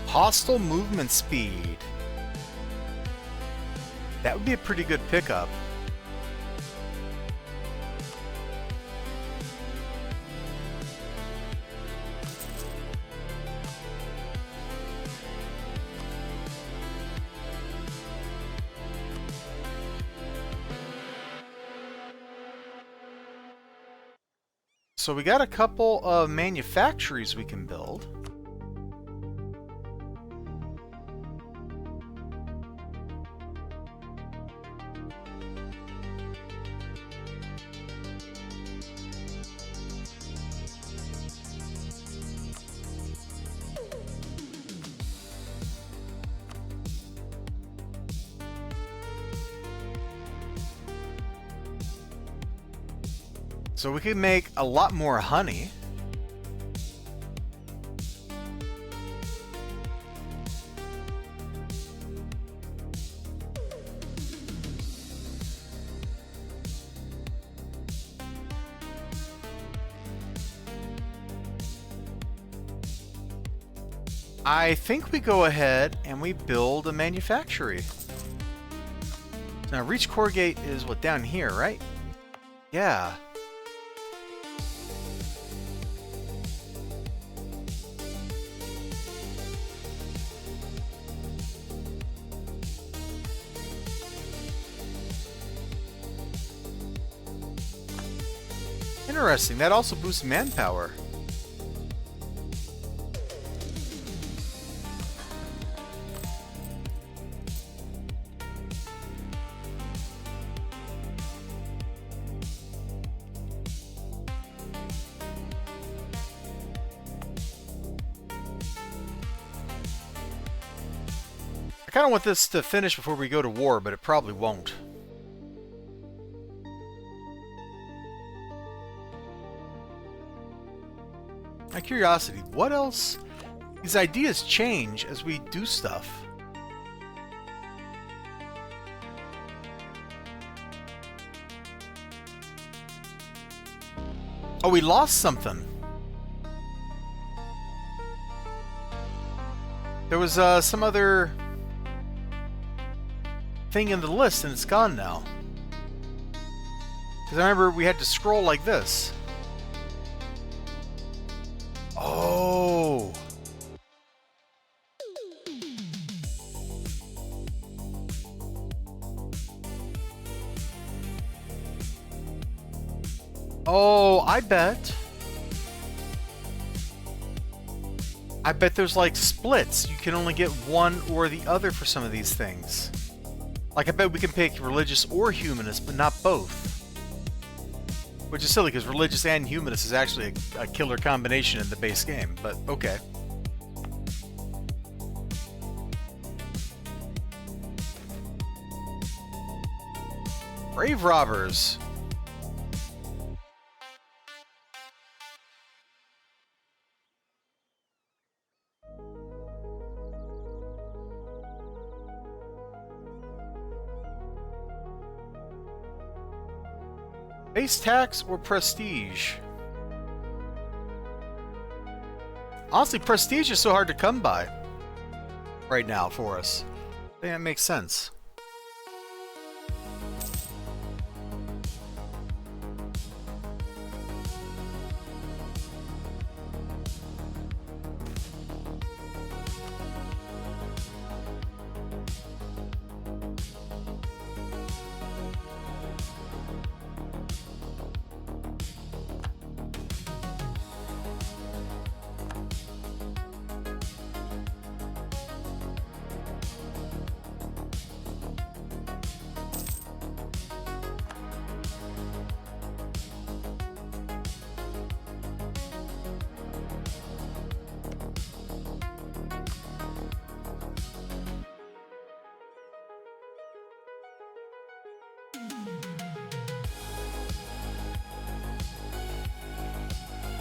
Speaker 1: Hostile movement speed. That would be a pretty good pickup. So we got a couple of manufactories we can build. So we could make a lot more honey. I think we go ahead and we build a manufactory. Now, Reach Core Gate is what, down here, right? Yeah. Interesting. That also boosts manpower. I kind of want this to finish before we go to war, but it probably won't. My curiosity, what else? These ideas change as we do stuff. Oh, we lost something. There was some other thing in the list and it's gone now. Because I remember we had to scroll like this. Oh. Oh, I bet there's like splits. You can only get one or the other for some of these things. Like I bet we can pick religious or humanist, but not both. Which is silly because religious and humanist is actually a killer combination in the base game, but okay. Brave robbers. Base tax or prestige? Honestly, prestige is so hard to come by right now for us. I think that makes sense.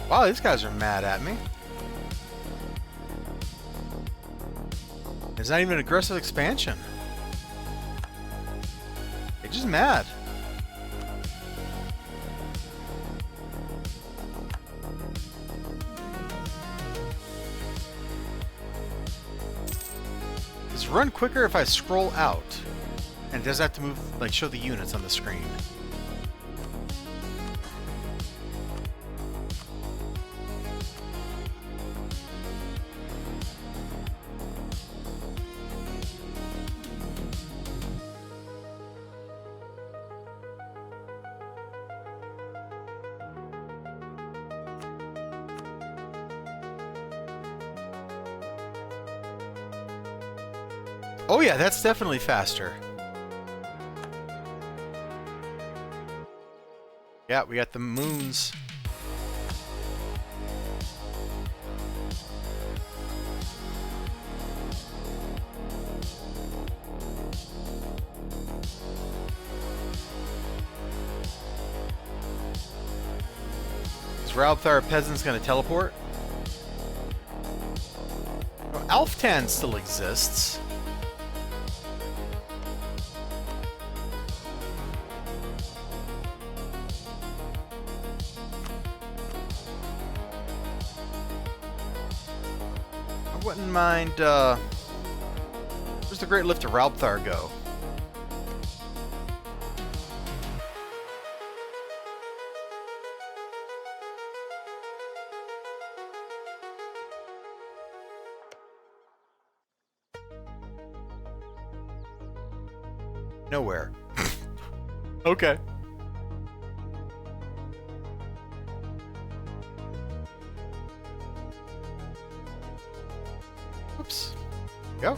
Speaker 1: Wow, these guys are mad at me. It's not even an aggressive expansion. They're just mad. Does it run quicker if I scroll out? And it doesn't have to move, like show the units on the screen. Oh yeah, that's definitely faster. Yeah, we got the moons. Is Raubthar Peasant's gonna teleport? Well, Alftan still exists. Wouldn't mind, where's the Great Lift of Raubthar go? Nowhere. Okay. Oops. Go.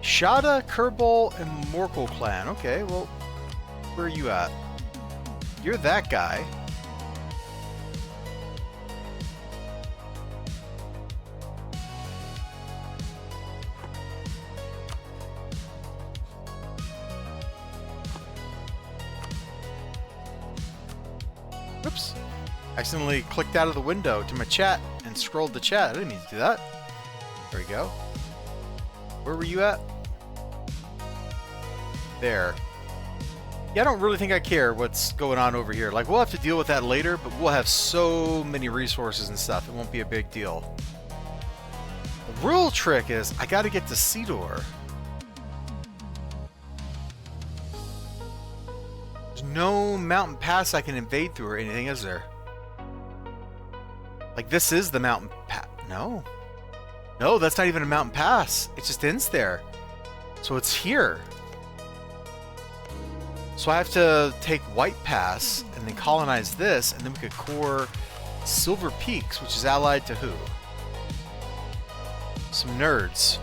Speaker 1: Shada, Kerbal, and Morkel clan. Okay, well, where are you at? You're that guy. Oops. Accidentally clicked out of the window to my chat and scrolled the chat. I didn't mean to do that. There we go. Where were you at? There. Yeah, I don't really think I care what's going on over here. Like, we'll have to deal with that later, but we'll have so many resources and stuff. It won't be a big deal. The real trick is I got to get to Cedar. There's no mountain pass I can invade through or anything, is there? Like, this is the mountain pass. No. No, that's not even a mountain pass. It just ends there. So it's here. So I have to take White Pass and then colonize this, and then we could core Silver Peaks, which is allied to who? Some nerds.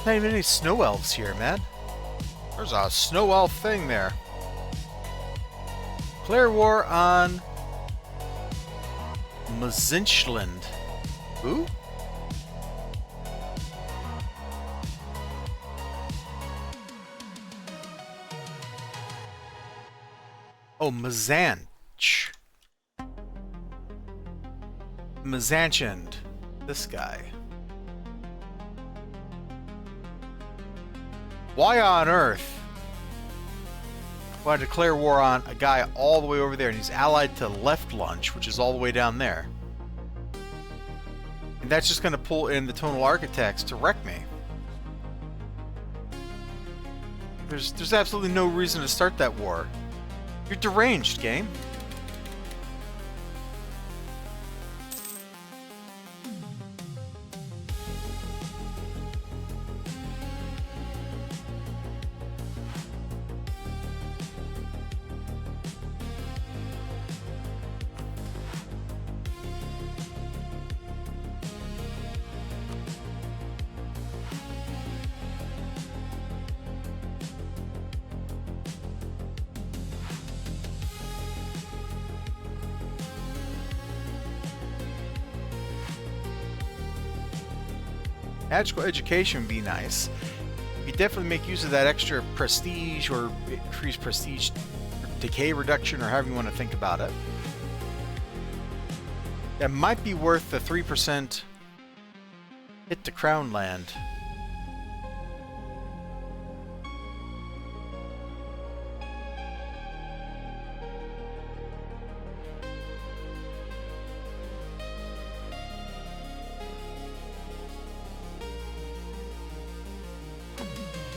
Speaker 1: Not even any snow elves here, man. There's a snow elf thing there. Declare war on Mazinchland. Who? Oh, Mazanch. Mazanchand. This guy. Why on earth would I declare war on a guy all the way over there, and he's allied to Left Lunch, which is all the way down there? And that's just going to pull in the Tonal Architects to wreck me. There's absolutely no reason to start that war. You're deranged, game. Magical education would be nice. You definitely make use of that extra prestige or increased prestige decay reduction, or however you want to think about it. That might be worth the 3% hit to Crown Land.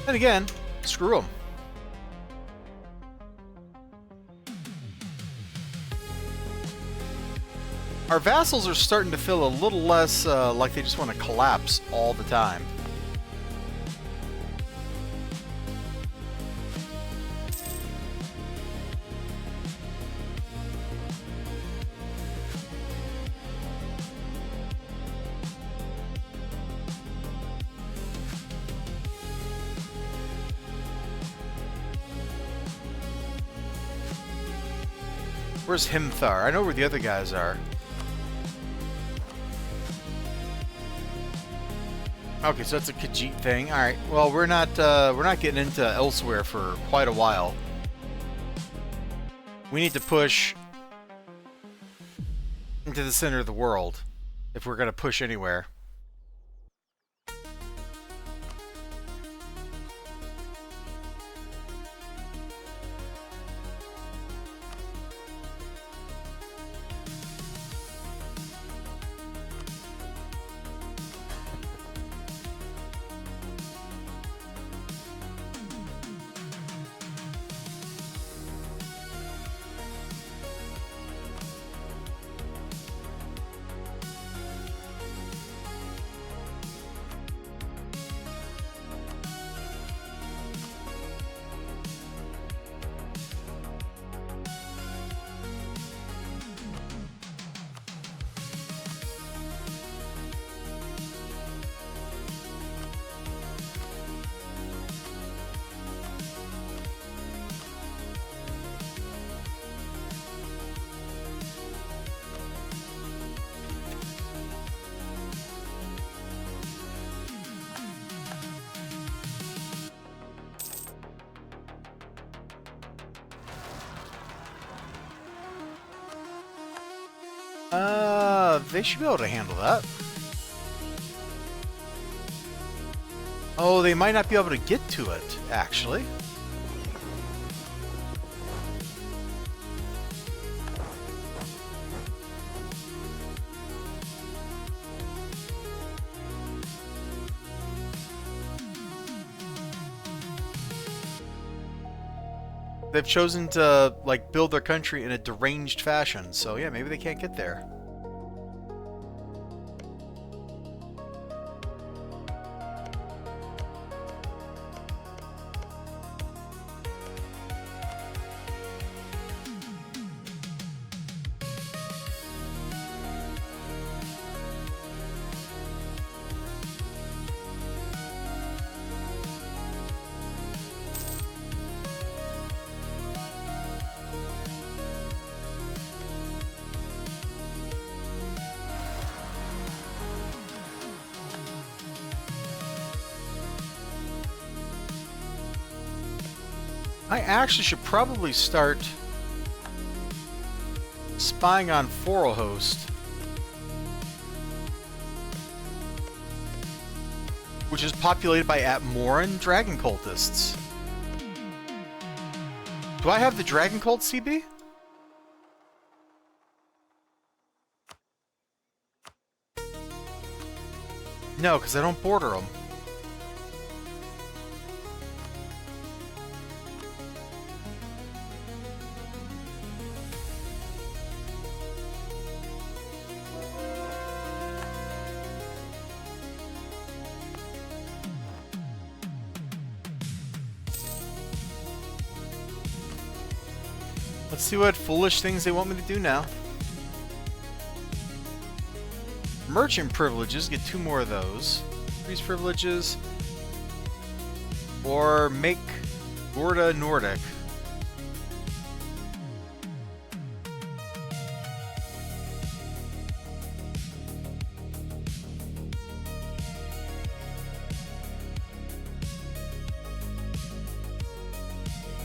Speaker 1: And again, screw them. Our vassals are starting to feel a little less like they just want to collapse all the time. Where's Himthar? I know where the other guys are. Okay, so that's a Khajiit thing. All right. Well, we're not getting into elsewhere for quite a while. We need to push into the center of the world if we're going to push anywhere. they should be able to handle that. Oh, they might not be able to get to it, actually. They've chosen to, like, build their country in a deranged fashion, so yeah, maybe they can't get there. I actually should probably start spying on hoist, which is populated by Atmoran dragon cultists. Do I have the dragon cult CB? No, because I don't border them. Let's see what foolish things they want me to do now. Merchant privileges, get 2 more of those. Increase privileges. Or make Gorda Nordic.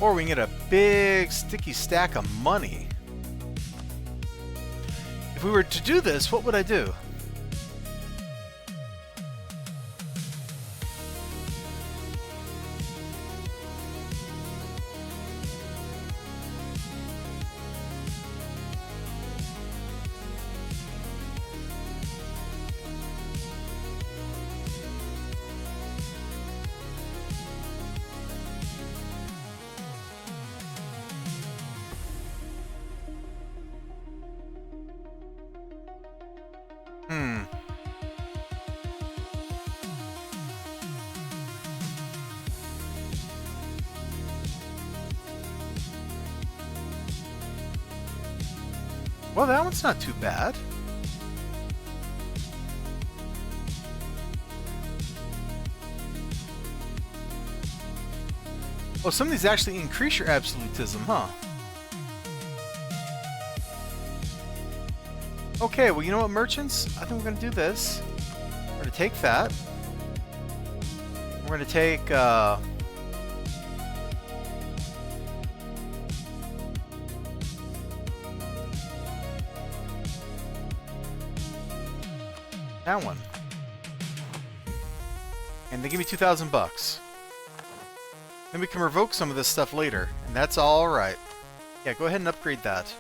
Speaker 1: Or we can get a big sticky stack of money. If we were to do this, what would I do? Well, that one's not too bad. Oh, some of these actually increase your absolutism, huh? Okay, well, you know what, merchants? I think we're going to do this. We're going to take that. We're going to take, that one. And they give me 2,000 bucks. Then we can revoke some of this stuff later, and that's all right. Yeah, go ahead and upgrade that.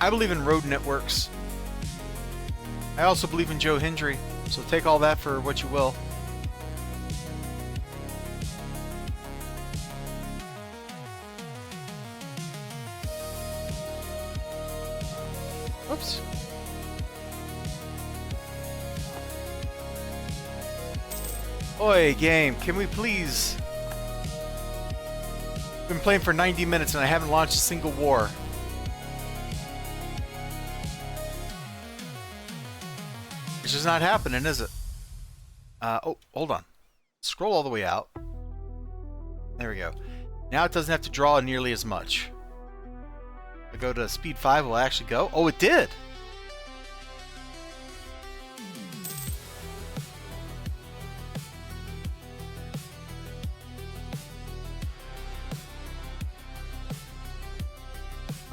Speaker 1: I believe in road networks. I also believe in Joe Hendry, so take all that for what you will. Oops. Oi, game, can we please? I've been playing for 90 minutes and I haven't launched a single war. Which is not happening, is it? Oh, hold on. Scroll all the way out. There we go. Now it doesn't have to draw nearly as much. I go to speed 5, will it actually go? Oh, it did!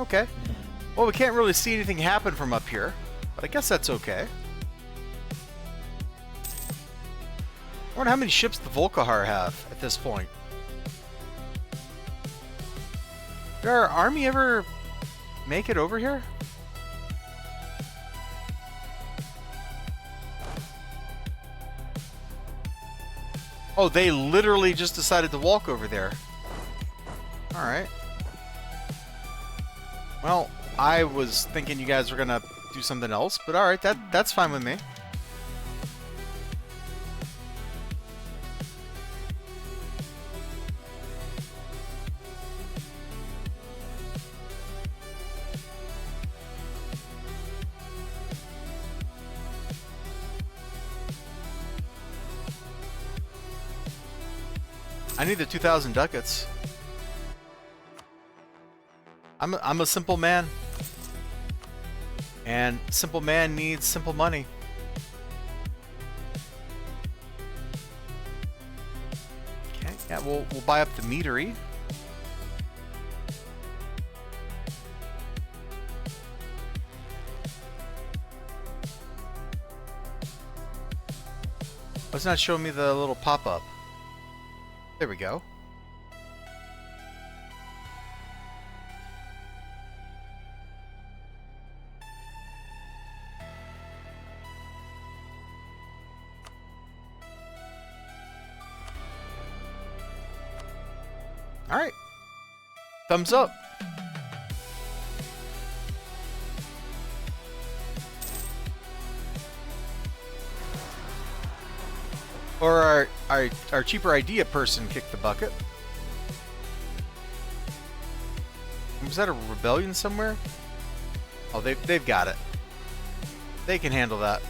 Speaker 1: Okay. Well, we can't really see anything happen from up here, but I guess that's okay. I wonder how many ships the Volkahar have at this point. Did our army ever make it over here? Oh, they literally just decided to walk over there. Alright. Well, I was thinking you guys were gonna do something else, but alright, that's fine with me. I need the 2,000 ducats. I'm a simple man. And simple man needs simple money. Okay, yeah, we'll buy up the meadery. Oh, it's not showing me the little pop-up. There we go. Alright. Thumbs up. Or our cheaper idea person kicked the bucket. Was that a rebellion somewhere? Oh, they've got it. They can handle that.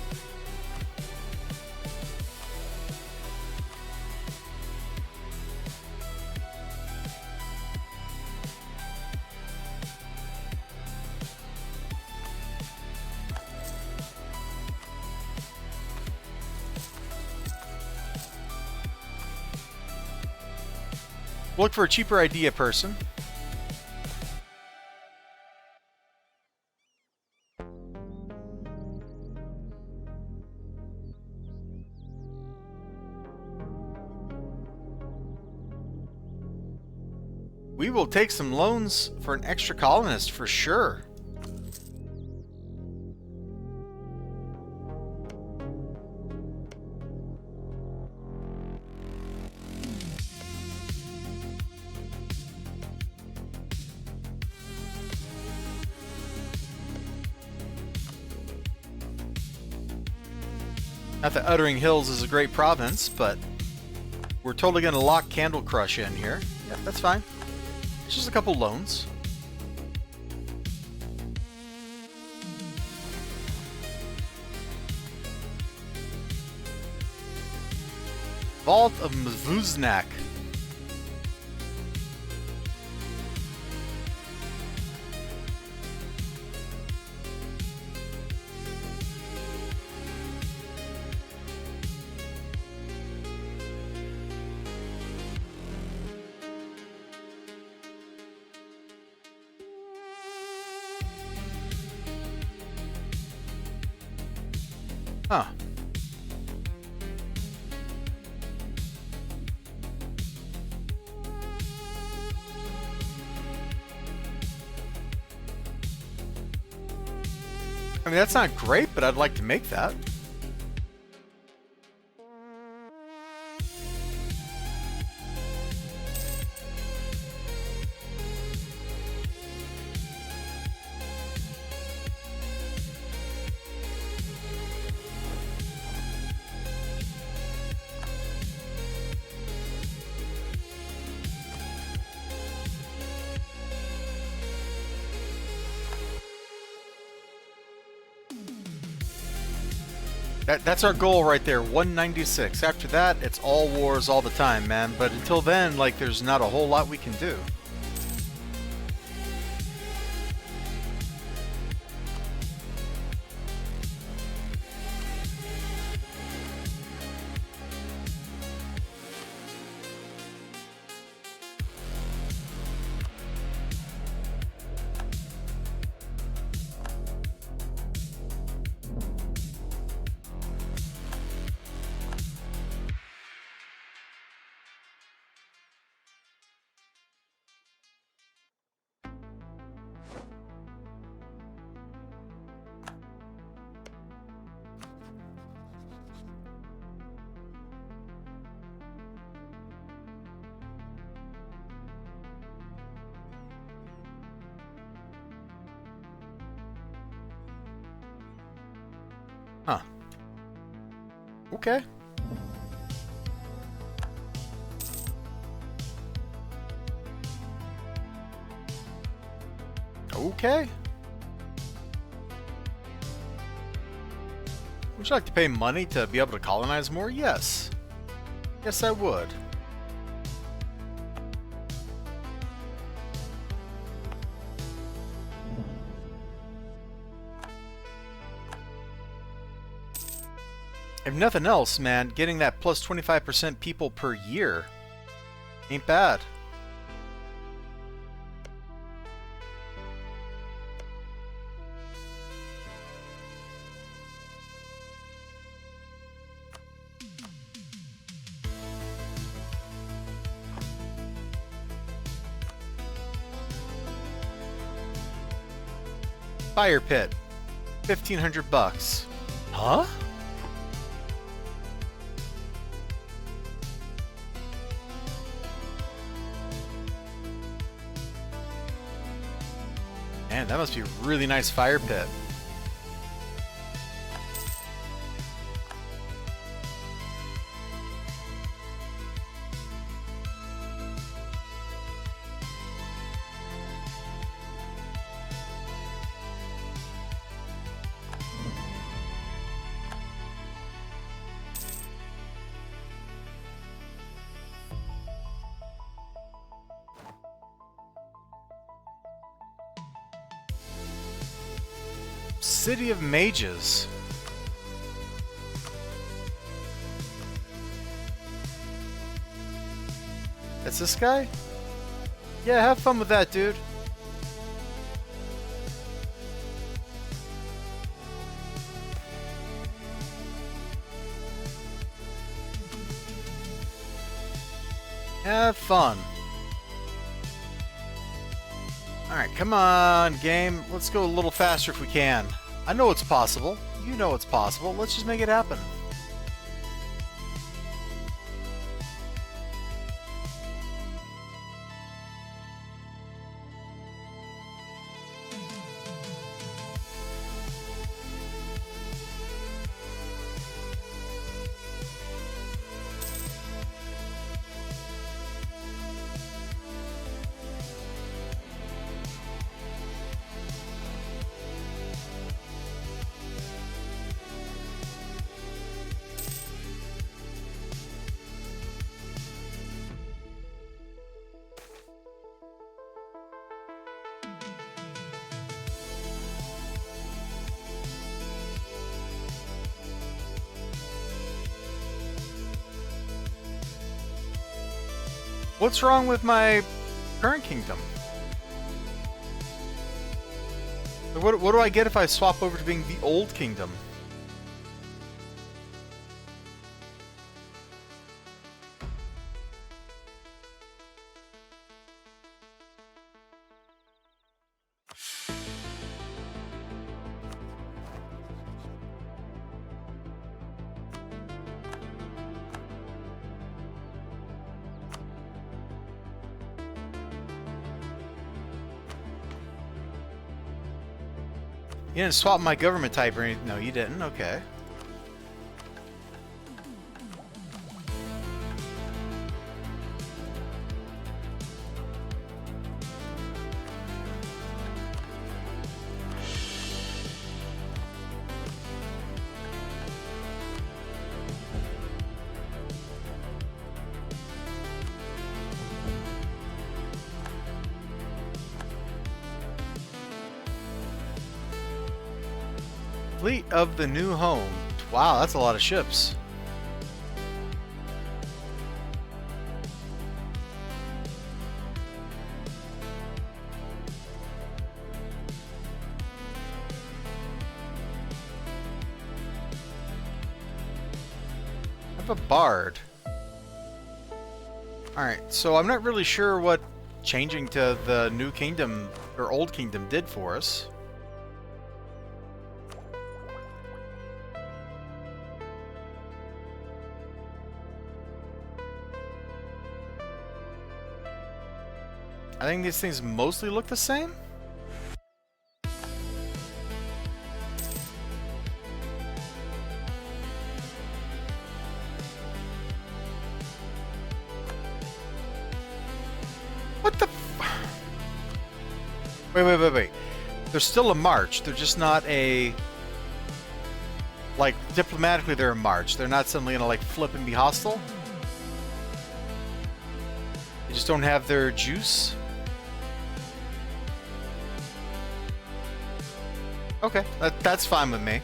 Speaker 1: Look for a cheaper idea person. We will take some loans for an extra colonist for sure. Not that Uttering Hills is a great province, but we're totally going to lock Candle Crush in here. Yeah, that's fine. It's just a couple loans. Vault of Mvuznak. Huh. I mean, that's not great, but I'd like to make that. That's our goal right there, 196. After that, it's all wars all the time, man. But until then, like, there's not a whole lot we can do. Okay. Okay. Would you like to pay money to be able to colonize more? Yes. Yes, I would. If nothing else, man, getting that plus 25% people per year ain't bad. Fire pit, 1,500 bucks. Huh? Man, that must be a really nice fire pit. City of Mages. That's this guy? Yeah, have fun with that, dude. Have fun. Alright, come on, game. Let's go a little faster if we can. I know it's possible. You know it's possible. Let's just make it happen. What's wrong with my current kingdom? What do I get if I swap over to being the old kingdom? You didn't swap my government type or anything? No, you didn't. Okay. Fleet of the new home. Wow, that's a lot of ships. I have a bard. Alright, so I'm not really sure what changing to the new kingdom or old kingdom did for us. I think these things mostly look the same. What the? Wait. They're still a march. They're just not a. Like, diplomatically, they're a march. They're not suddenly gonna, like, flip and be hostile. They just don't have their juice. Okay, that's fine with me.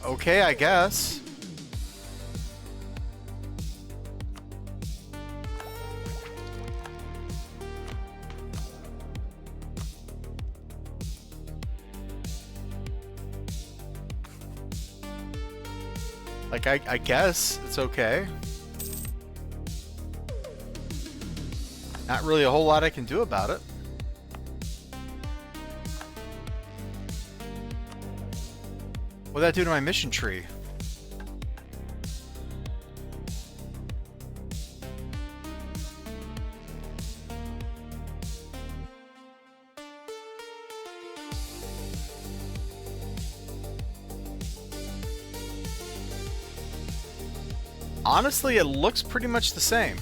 Speaker 1: Okay, I guess. Like, I guess it's okay. Not really a whole lot I can do about it. What'd that do to my mission tree? Honestly, it looks pretty much the same.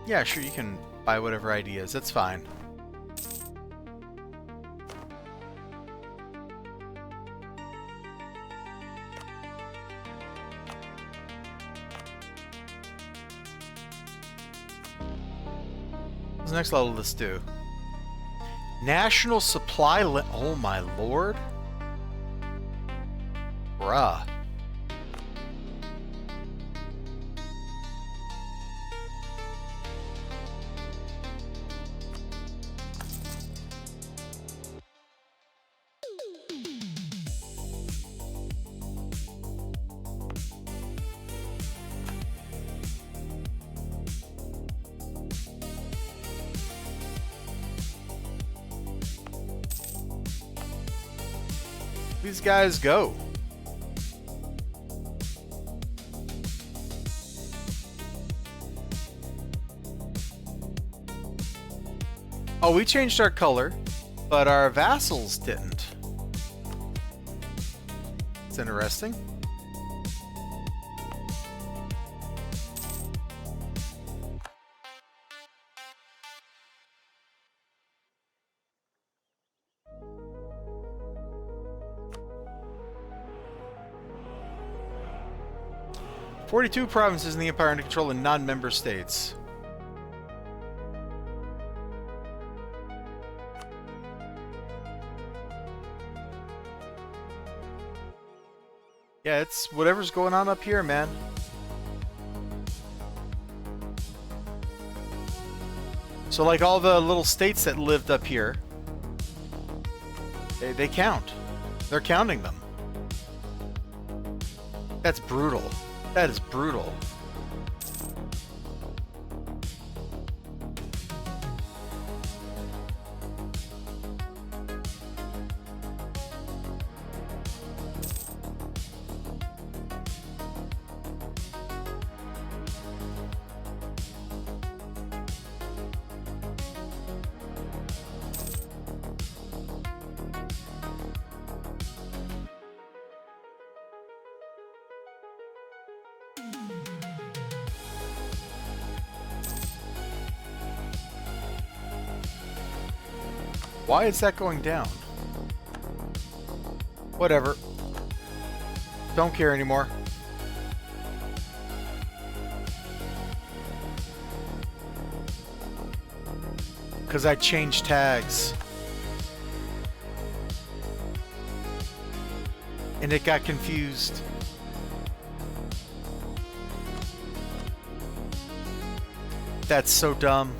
Speaker 1: Yeah, sure, you can buy whatever ideas. That's fine. What's the next level of this do? National supply oh my lord. Bruh. These guys go. Oh, we changed our color, but our vassals didn't. It's interesting. "42 provinces in the Empire under control in non-member states." Yeah, it's whatever's going on up here, man. So like all the little states that lived up here, they count. They're counting them. That's brutal. That is brutal. Why is that going down? Whatever. Don't care anymore. Because I changed tags. And it got confused. That's so dumb.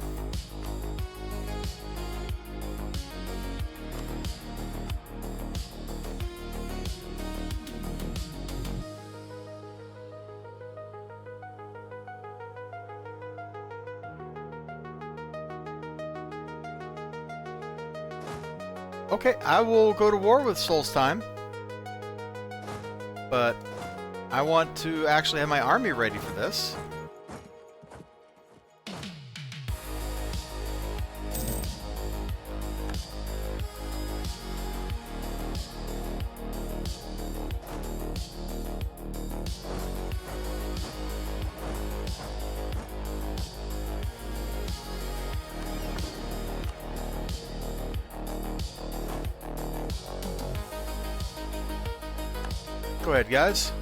Speaker 1: Okay, I will go to war with Solstheim. But I want to actually have my army ready for this. Go ahead, guys.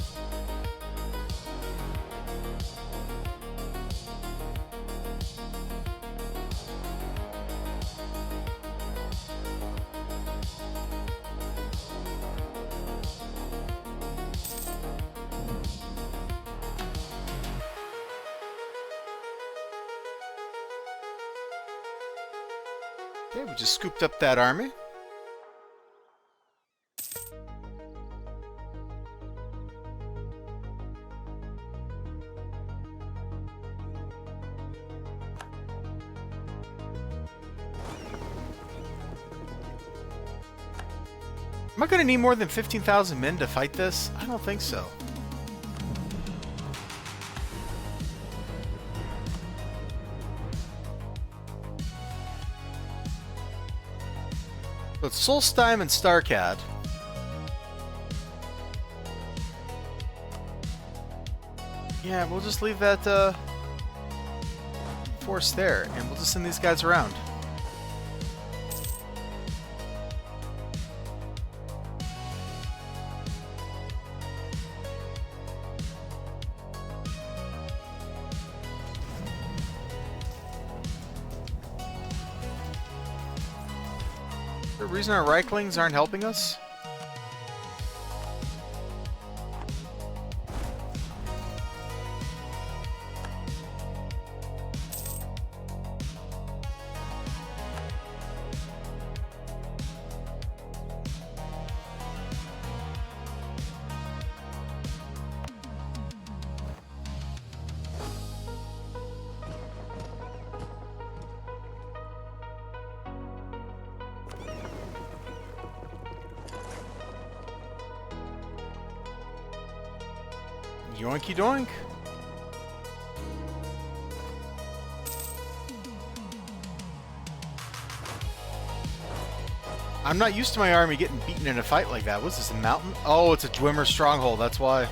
Speaker 1: Okay, we just scooped up that army. Am I going to need more than 15,000 men to fight this? I don't think so. So it's Solstheim and Starcad. Yeah, we'll just leave that force there, and we'll just send these guys around. The reason our Reiklings aren't helping us? Yoinky doink. I'm not used to my army getting beaten in a fight like that. What's this, a mountain? Oh, it's a Dwemer stronghold, that's why.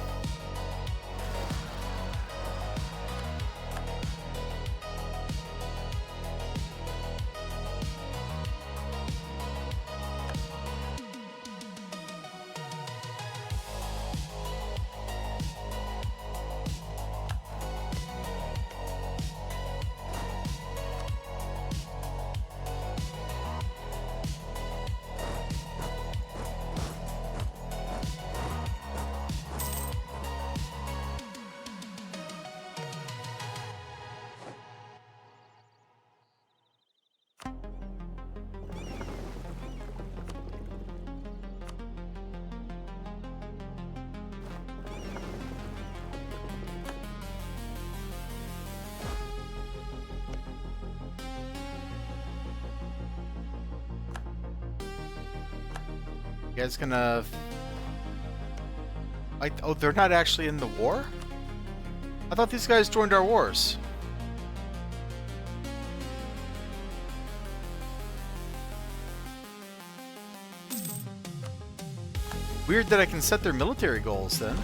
Speaker 1: You guys gonna fight? Oh, they're not actually in the war? I thought these guys joined our wars. Weird that I can set their military goals then.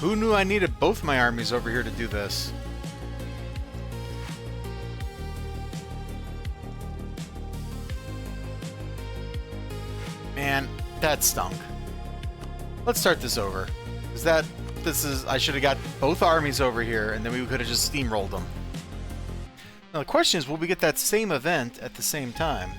Speaker 1: Who knew I needed both my armies over here to do this? Man, that stunk. Let's start this over. I should have got both armies over here, and then we could have just steamrolled them. Now the question is, will we get that same event at the same time?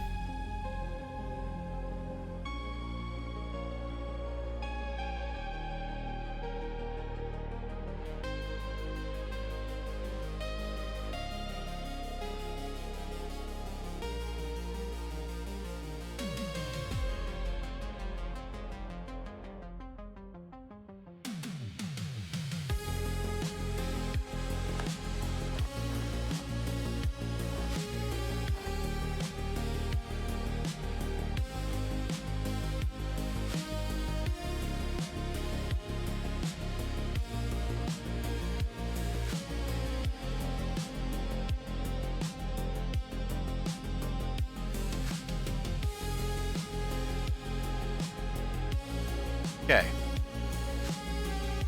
Speaker 1: Okay.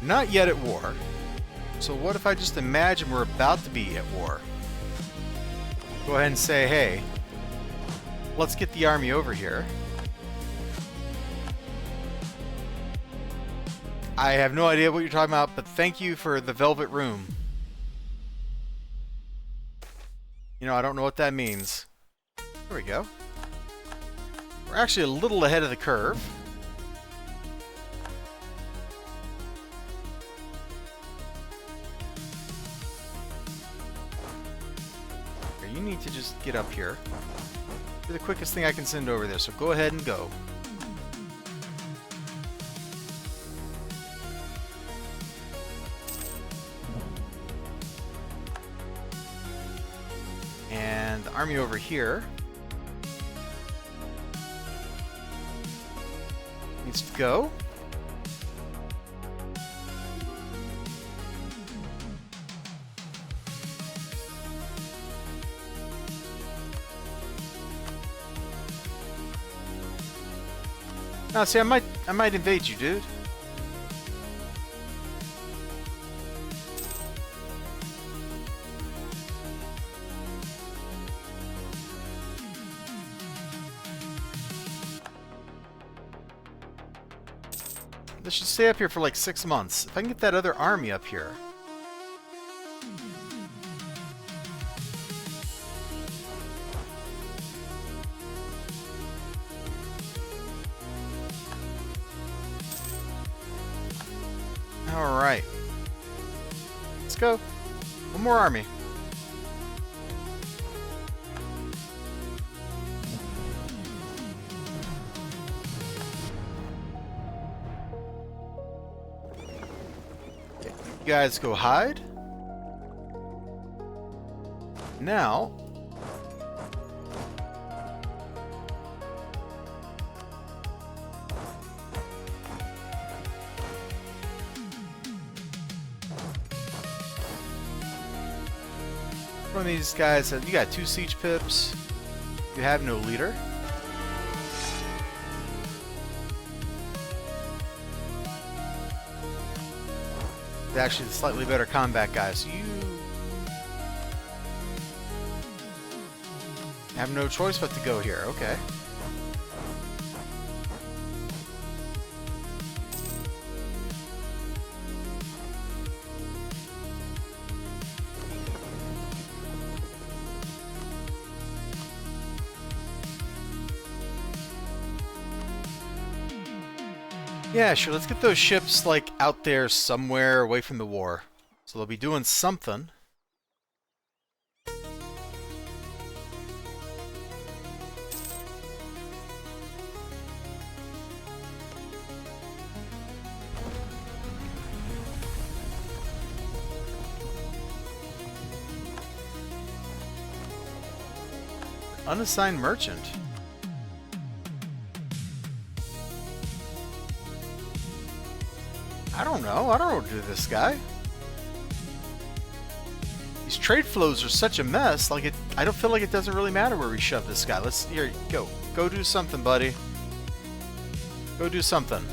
Speaker 1: Not yet at war. So what if I just imagine we're about to be at war? Go ahead and say, hey, let's get the army over here. I have no idea what you're talking about, but thank you for the velvet room. You know, I don't know what that means. There we go. We're actually a little ahead of the curve. You need to just get up here. You're the quickest thing I can send over there, so go ahead and go. And the army over here needs to go. Now, see, I might invade you, dude. This should stay up here for like 6 months. If I can get that other army up here. Alright. Let's go. One more army. Okay, you guys go hide. Now, one of these guys says, you got 2 siege pips. You have no leader. He's actually the slightly better combat guy, so you have no choice but to go here. Okay. Yeah, sure, let's get those ships, like, out there somewhere away from the war. So they'll be doing something. Unassigned merchant. I don't know. I don't know what to do with this guy. These trade flows are such a mess. Like I don't feel like it doesn't really matter where we shove this guy. Let's here. Go. Go do something, buddy. Go do something.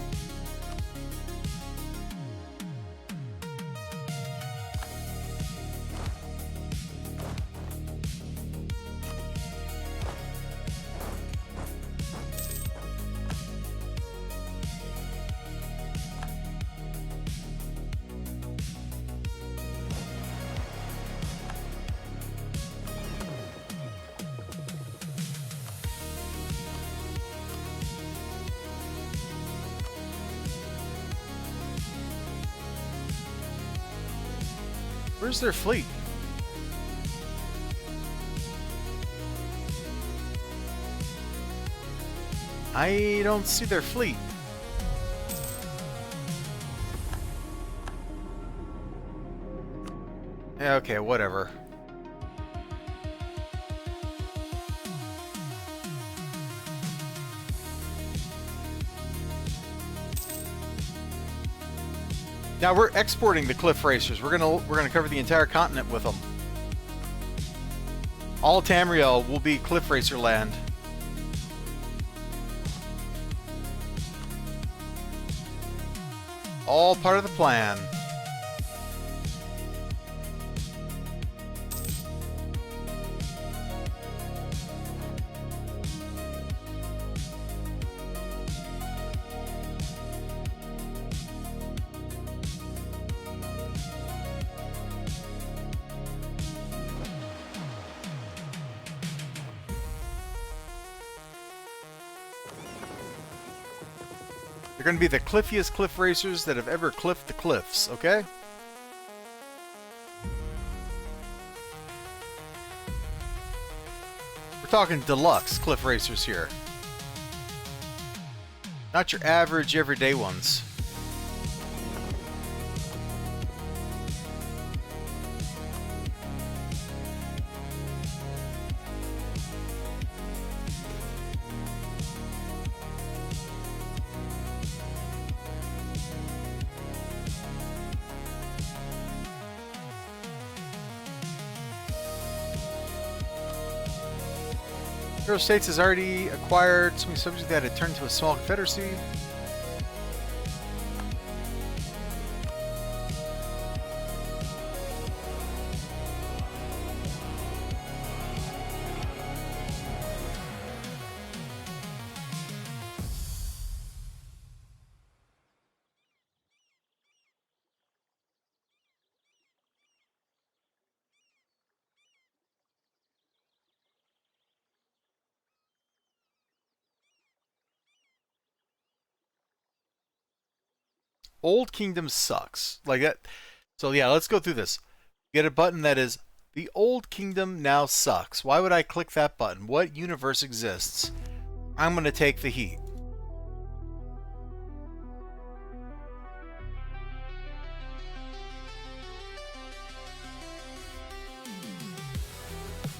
Speaker 1: Where's their fleet? I don't see their fleet. Yeah, okay, whatever. Now we're exporting the cliff racers. We're gonna cover the entire continent with them. All Tamriel will be cliff racer land. All part of the plan. They're going to be the cliffiest cliff racers that have ever cliffed the cliffs, okay? We're talking deluxe cliff racers here. Not your average, everyday ones. States has already acquired some subject that had turned to a small confederacy. Old Kingdom sucks. Like that. So yeah, let's go through this. Get a button that is the Old Kingdom now sucks. Why would I click that button? What universe exists? I'm going to take the heat.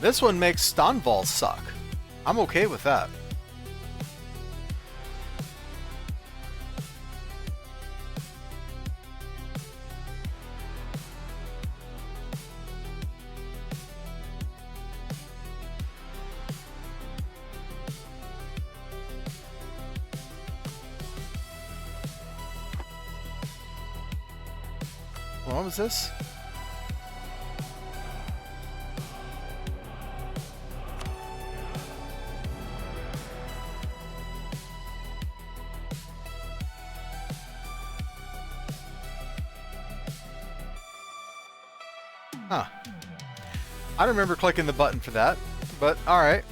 Speaker 1: This one makes Stonval suck. I'm okay with that. What was this? Huh. I don't remember clicking the button for that, but alright.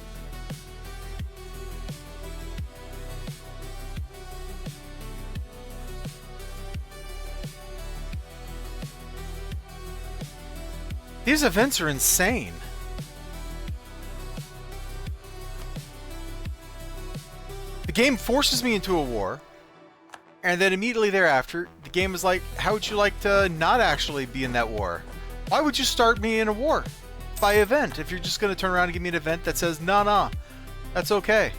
Speaker 1: These events are insane. The game forces me into a war, and then immediately thereafter, the game is like, how would you like to not actually be in that war? Why would you start me in a war by event if you're just going to turn around and give me an event that says, nah, that's okay?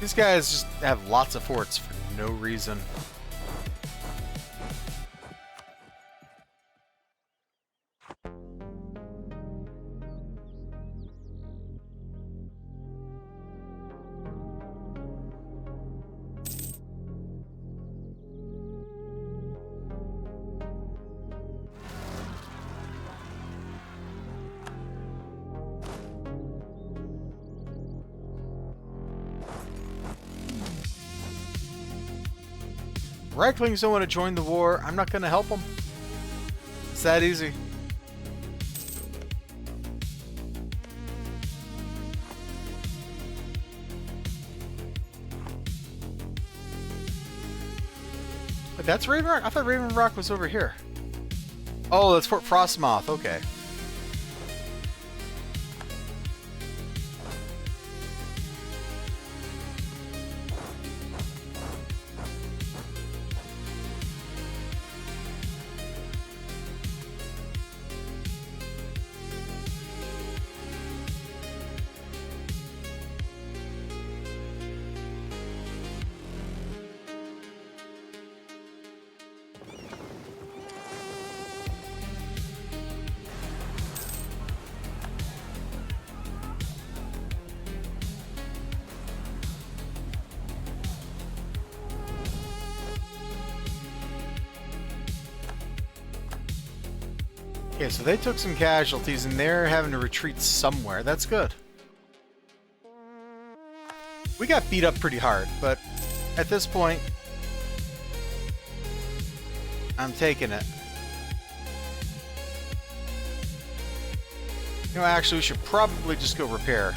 Speaker 1: These guys just have lots of forts for no reason. Reiklings don't want to join the war. I'm not going to help them. It's that easy. But that's Raven Rock? I thought Raven Rock was over here. Oh, that's Fort Frostmoth. Okay. Okay, so they took some casualties and they're having to retreat somewhere. That's good. We got beat up pretty hard, but at this point, I'm taking it. You know, actually, we should probably just go repair.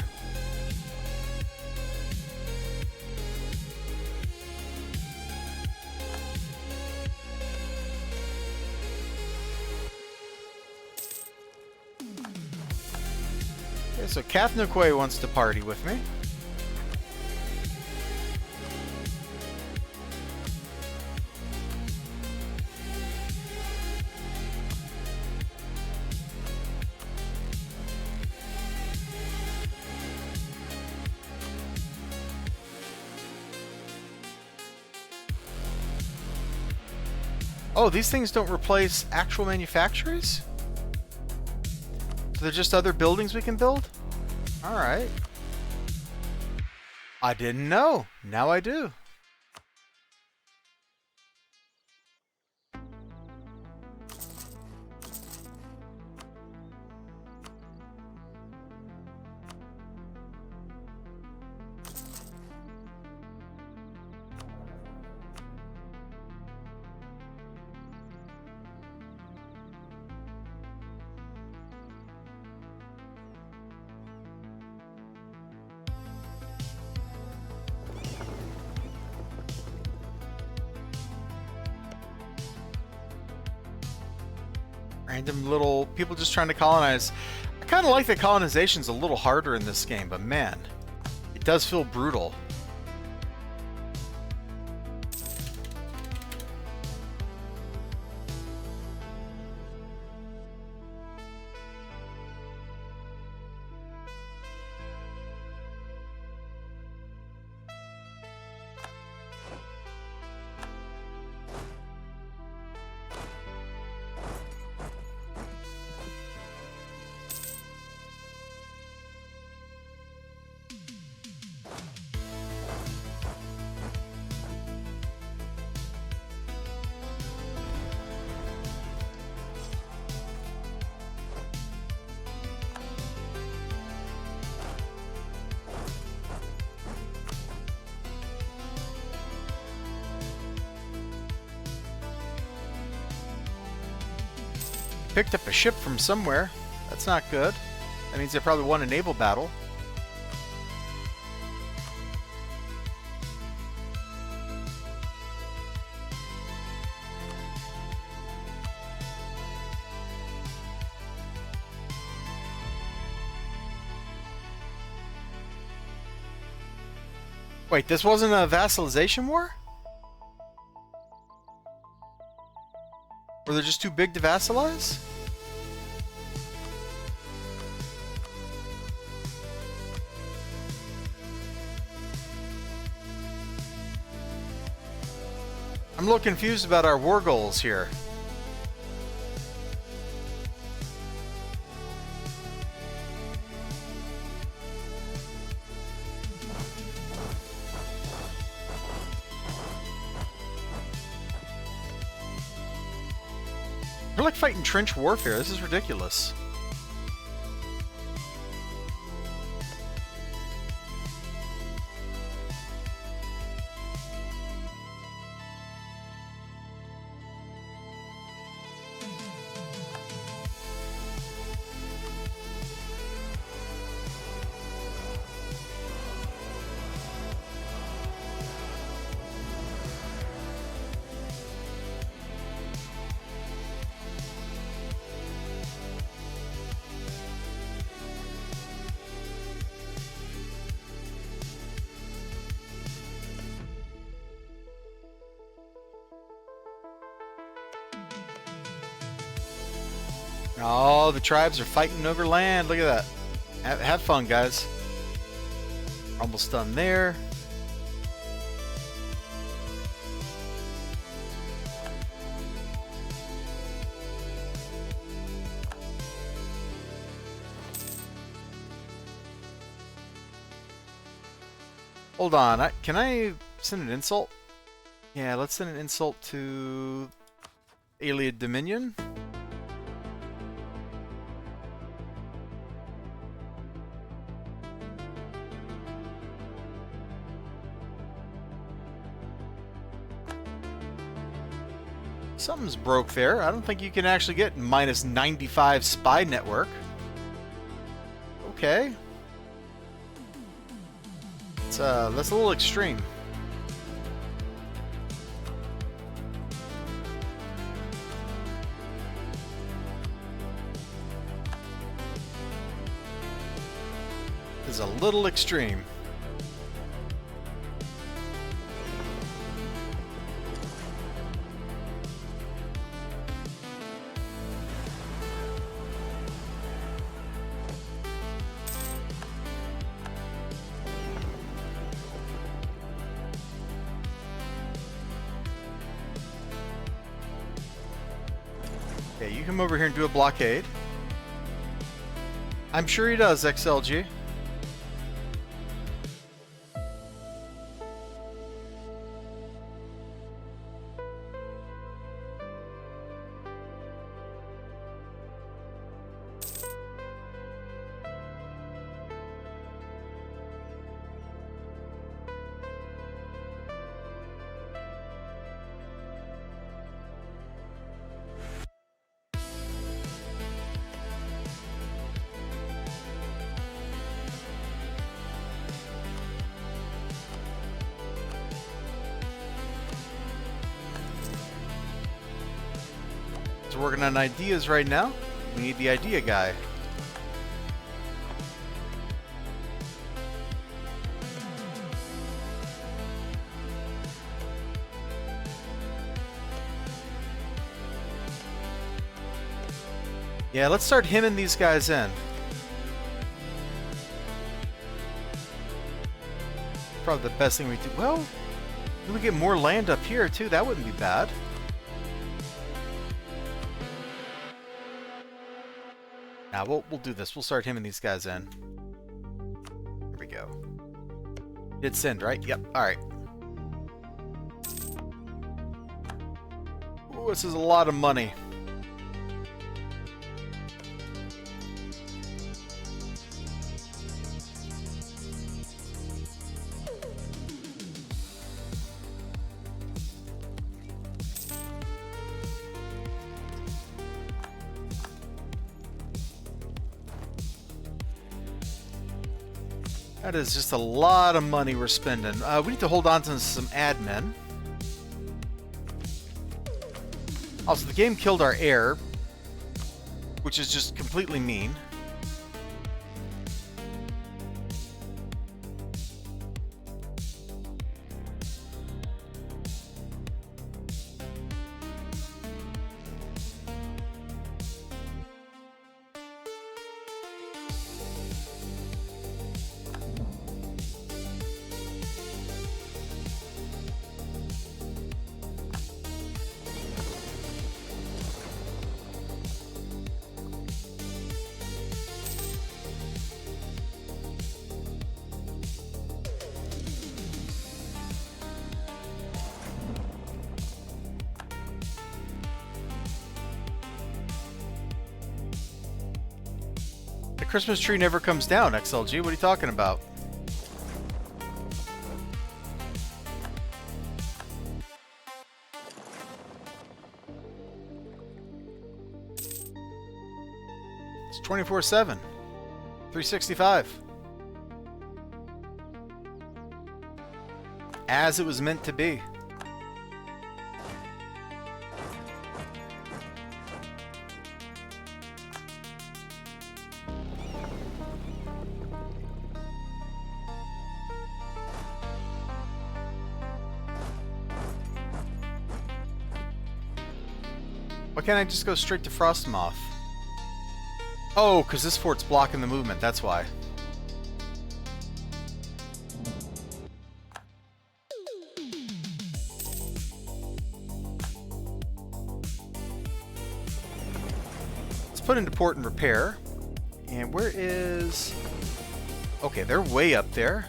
Speaker 1: So Kathnokwe wants to party with me. Oh, these things don't replace actual manufacturers? So they're just other buildings we can build? Alright. I didn't know. Now I do. Random little people just trying to colonize. I kind of like that colonization's a little harder in this game, but man, it does feel brutal. Picked up a ship from somewhere. That's not good. That means they probably won a naval battle. Wait, this wasn't a vassalization war? Were they just too big to vassalize? I'm a little confused about our war goals here. We're like fighting trench warfare. This is ridiculous. Oh, the tribes are fighting over land. Look at that. Have fun, guys. Almost done there. Hold on. Can I send an insult? Yeah, let's send an insult to Alien Dominion. Something's broke there. I don't think you can actually get minus 95 spy network. Okay. That's a little extreme. It's a little extreme. Okay, you come over here and do a blockade. I'm sure he does, XLG. We're working on ideas right now. We need the idea guy. Yeah, let's start hemming these guys in. Probably the best thing we do. Well, we get more land up here too. That wouldn't be bad. Now we'll do this. We'll start hemming these guys in. Here we go. Did send, right? Yep. All right. Ooh, this is a lot of money. That is just a lot of money we're spending. We need to hold on to some admin. Also, the game killed our heir, which is just completely mean. Christmas tree never comes down, XLG. What are you talking about? It's 24/7. 365. As it was meant to be. Why can't I just go straight to Frostmoth? Oh, because this fort's blocking the movement, that's why. Let's put into port and repair. And where is... Okay, they're way up there.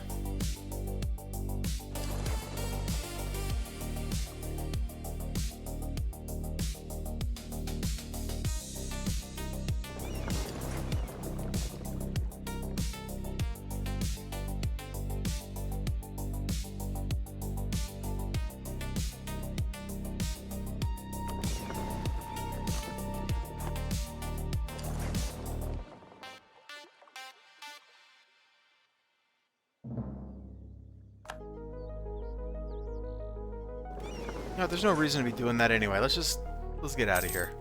Speaker 1: No, there's no reason to be doing that anyway. Let's get out of here.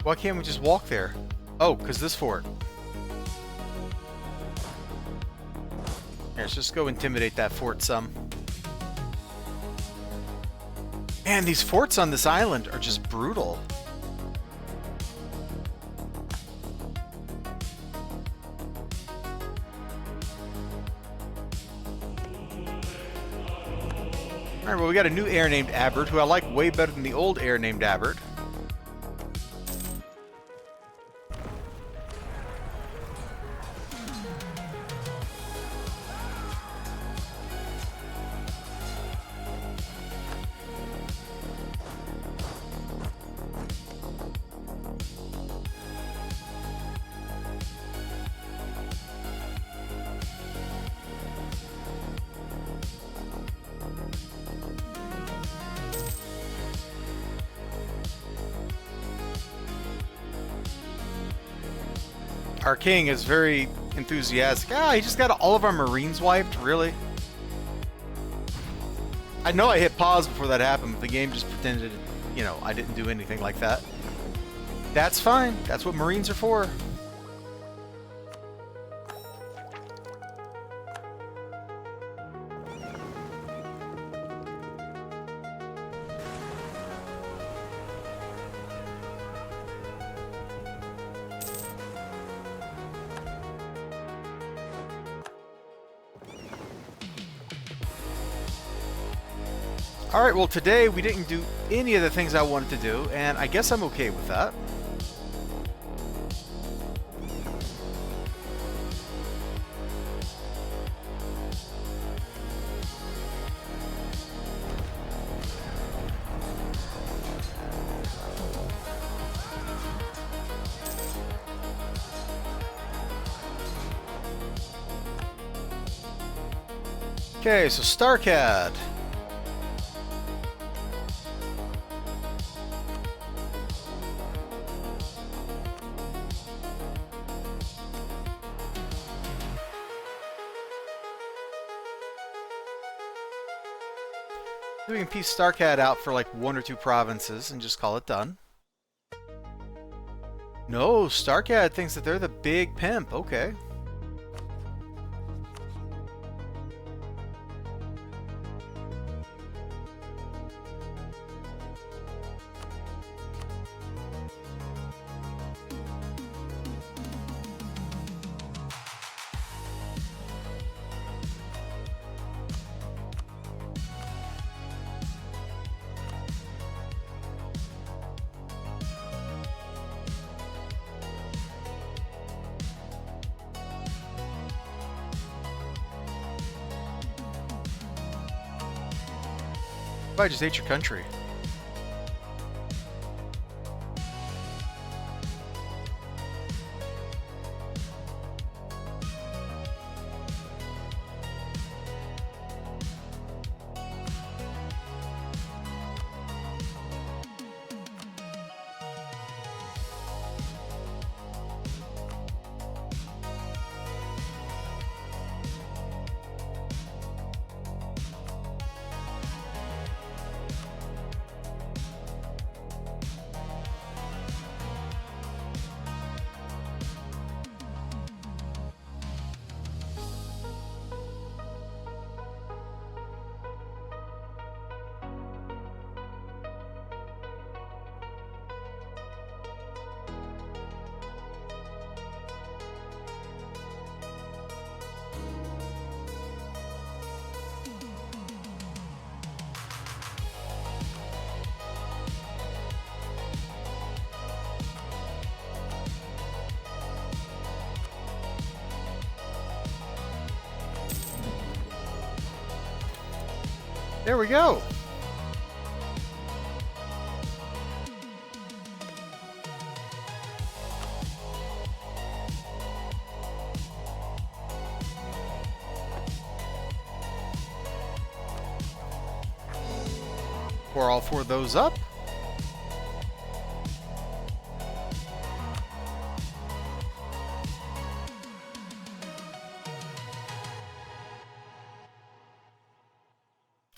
Speaker 1: Why can't we just walk there? Oh, because this fort. Here, let's just go intimidate that fort some. Man, these forts on this island are just brutal. Alright, well we got a new heir named Abert, who I like way better than the old heir named Abert. Our king is very enthusiastic. Ah, he just got all of our marines wiped? Really? I know I hit pause before that happened, but the game just pretended, you know, I didn't do anything like that. That's fine. That's what marines are for. Alright, well today we didn't do any of the things I wanted to do, and I guess I'm okay with that. Okay, so Starcad. We can piece Starcad out for like 1 or 2 provinces and just call it done. No, Starcad thinks that they're the big pimp. Okay. I just hate your country. There we go. Pour all 4 of those up.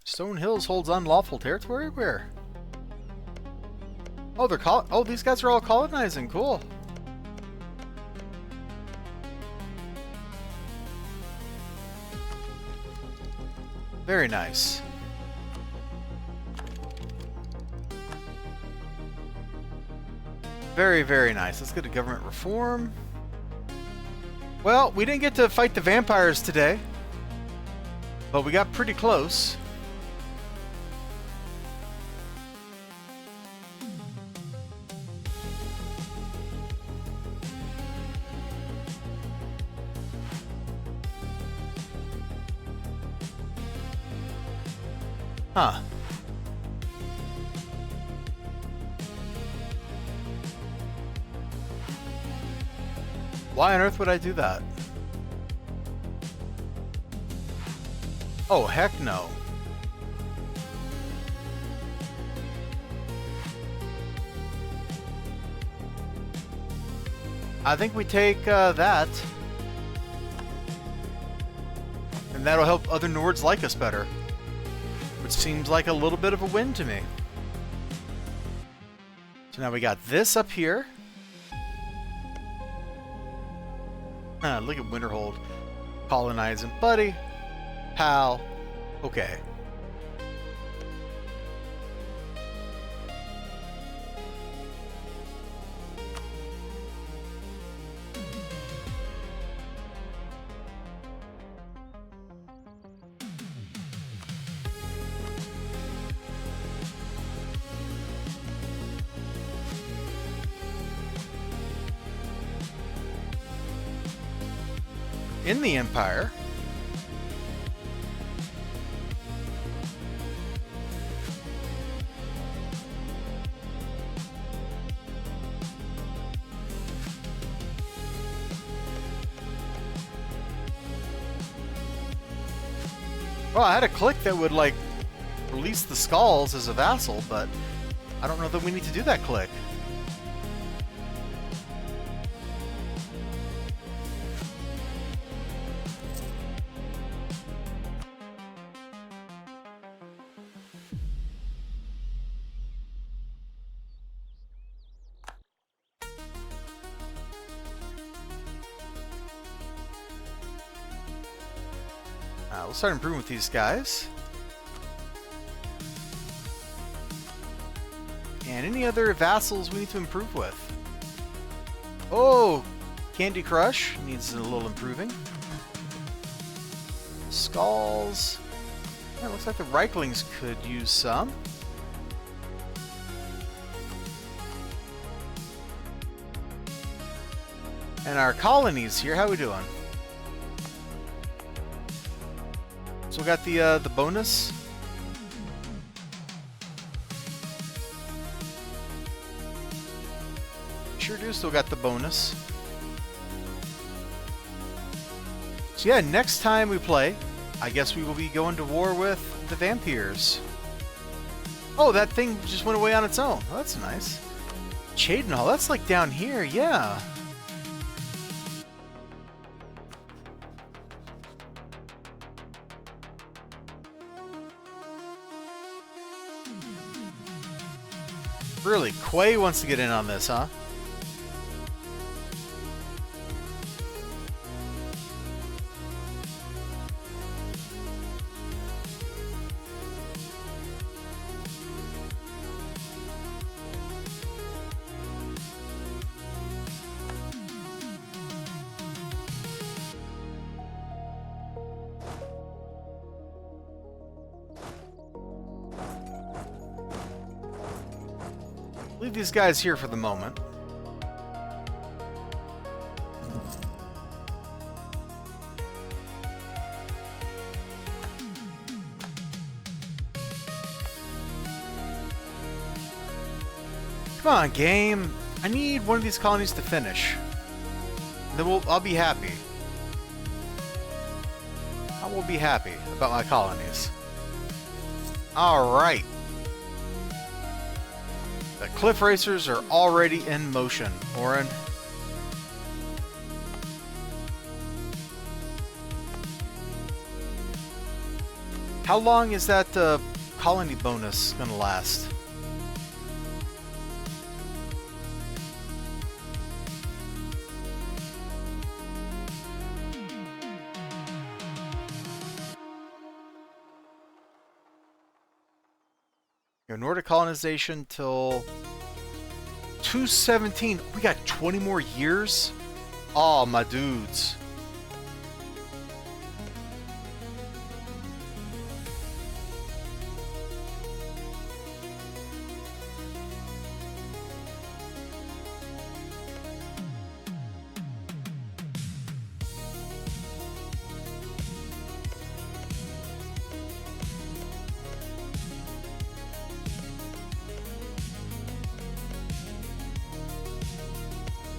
Speaker 1: Stone Hills holds unlawful territory? Where? Oh, oh, these guys are all colonizing. Cool. Very nice. Very, very nice. Let's get to government reform. Well, we didn't get to fight the vampires today, but we got pretty close. Huh. Why on earth would I do that? Oh, heck no. I think we take that. And that'll help other Nords like us better. Which seems like a little bit of a win to me. So now we got this up here. Look at Winterhold. Colonizing, buddy. Pal. Okay. In the Empire, well, I had a click that would like release the Skulls as a vassal, but I don't know that we need to do that click. We'll start improving with these guys. And any other vassals we need to improve with. Oh, Candy Crush needs a little improving. Skulls. Yeah, looks like the Reiklings could use some. And our colonies here, how are we doing? So we got the bonus. sure do. Still got the bonus. So yeah, next time we play, I guess we will be going to war with the vampires. Oh, that thing just went away on its own. Oh, that's nice. Chadenhall, that's like down here, yeah. Really, Quay wants to get in on this, huh? Leave these guys here for the moment. Come on, game. I need one of these colonies to finish. Then I'll be happy. I will be happy about my colonies. Alright. The cliff racers are already in motion, Orin. How long is that colony bonus gonna last? Nordic colonization till 217. We got 20 more years? Oh, my dudes.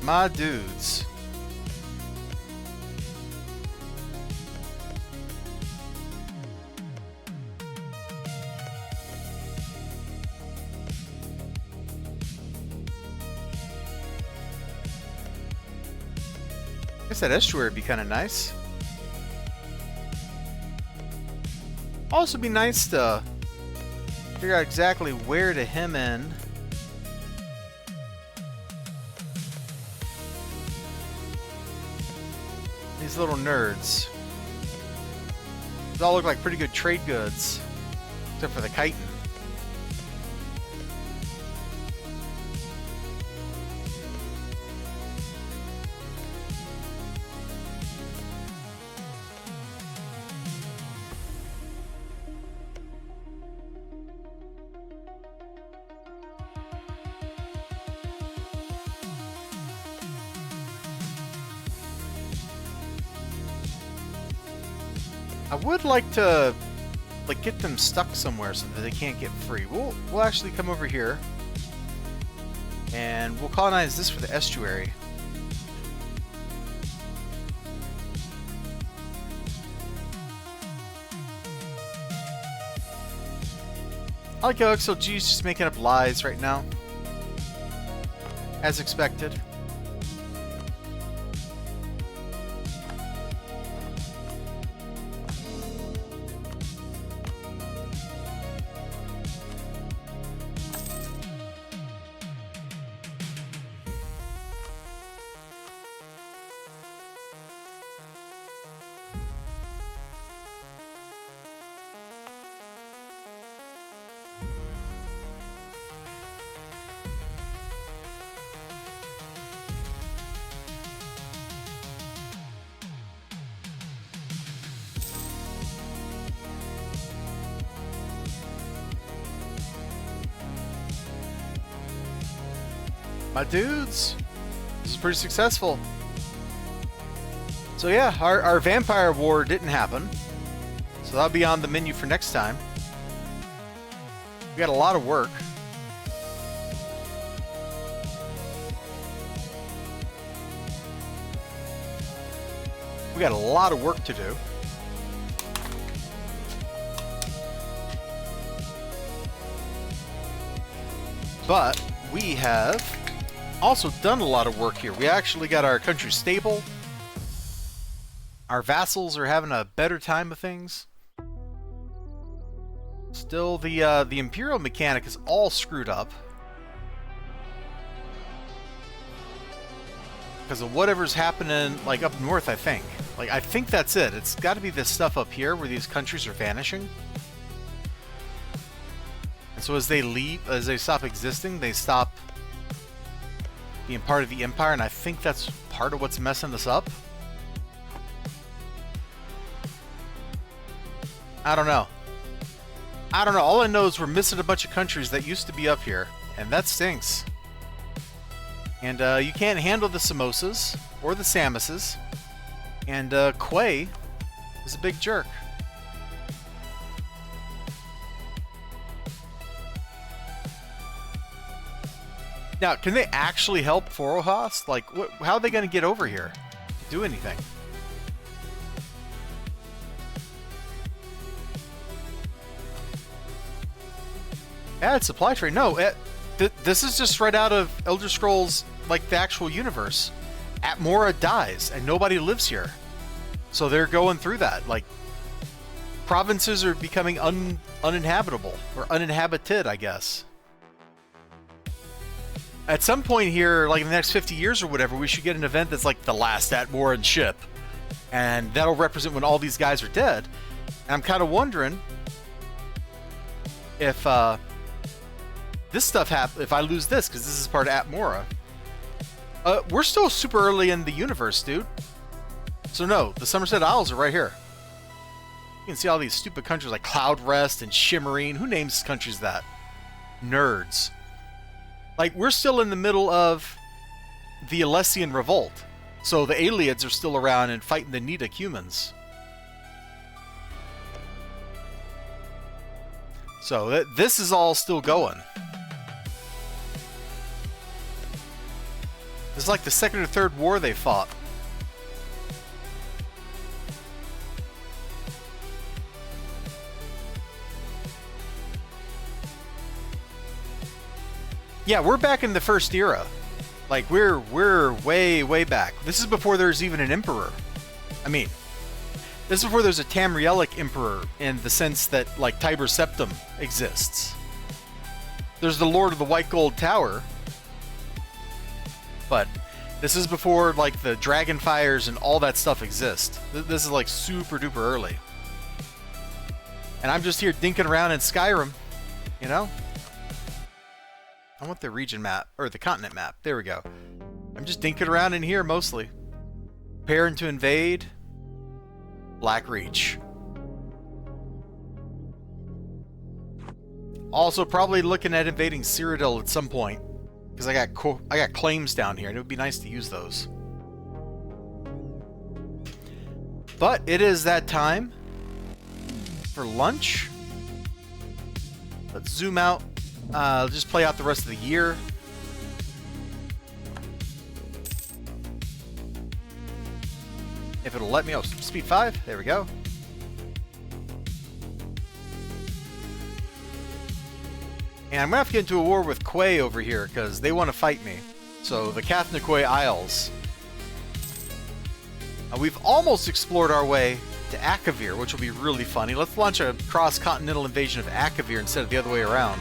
Speaker 1: My dudes. I guess that estuary would be kind of nice. Also be nice to figure out exactly where to hem in. These little nerds. These all look like pretty good trade goods. Except for the chitin. I would like to get them stuck somewhere so that they can't get free. We'll actually come over here and we'll colonize this for the estuary. I like how XLG is just making up lies right now, as expected. My dudes, this is pretty successful. So yeah, our vampire war didn't happen. So that'll be on the menu for next time. We got a lot of work. We got a lot of work to do. But we have also done a lot of work here. We actually got our country stable. Our vassals are having a better time of things. Still, the imperial mechanic is all screwed up because of whatever's happening, like up north. I think that's it. It's got to be this stuff up here where these countries are vanishing. And so as they leave, as they stop existing, they stop being part of the empire, and I think that's part of what's messing us up. I don't know. All I know is we're missing a bunch of countries that used to be up here, and that stinks. And you can't handle the samosas or the samuses, and Quay is a big jerk. Now, can they actually help Forohast? Like, how are they going to get over here to do anything? Add supply trade. No, this is just right out of Elder Scrolls, like the actual universe. Atmora dies, and nobody lives here. So they're going through that. Like, provinces are becoming uninhabitable, or uninhabited, I guess. At some point here, like in the next 50 years or whatever, we should get an event that's like the last Atmoran ship. And that'll represent when all these guys are dead. And I'm kind of wondering if this stuff happens, if I lose this, because this is part of Atmora. We're still super early in the universe, dude. So no, the Somerset Isles are right here. You can see all these stupid countries like Cloud Rest and Shimmerine. Who names countries that? Nerds. Like, we're still in the middle of the Alessian Revolt. So the Aliads are still around and fighting the Nida humans. So this is all still going. This is like the second or third war they fought. Yeah, we're back in the first era. Like, we're way back. This is before there's even an emperor. I mean, this is before there's a Tamrielic emperor in the sense that, like, Tiber Septim exists. There's the Lord of the White Gold Tower. But this is before, like, the Dragonfires and all that stuff exist. This is, like, super duper early. And I'm just here dinking around in Skyrim, you know? I want the region map, or the continent map. There we go. I'm just dinking around in here mostly. Preparing to invade Black Reach. Also probably looking at invading Cyrodiil at some point, because I got claims down here, and it would be nice to use those. But it is that time for lunch. Let's zoom out. Just play out the rest of the year. If it'll let me. Oh, speed 5. There we go. And I'm going to have to get into a war with Quay over here, because they want to fight me. So, the Cathniquay Isles. We've almost explored our way to Akavir, which will be really funny. Let's launch a cross-continental invasion of Akavir instead of the other way around.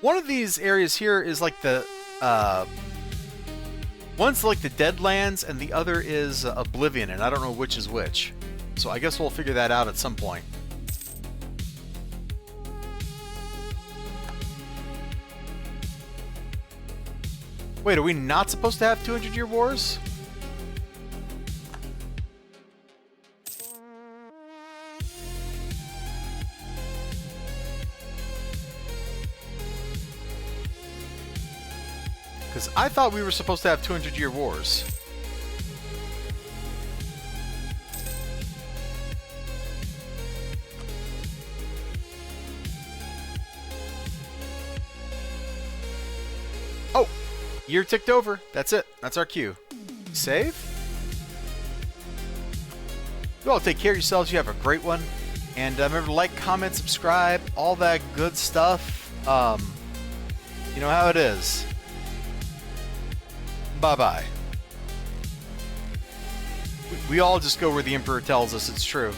Speaker 1: One of these areas here is like the, one's like the Deadlands and the other is Oblivion, and I don't know which is which. So I guess we'll figure that out at some point. Wait, are we not supposed to have 200-year wars? Because I thought we were supposed to have 200-year wars. Year ticked over. That's it. That's our cue. Save. You all take care of yourselves. You have a great one. And remember to like, comment, subscribe, all that good stuff. You know how it is. Bye-bye. We all just go where the Emperor tells us it's true.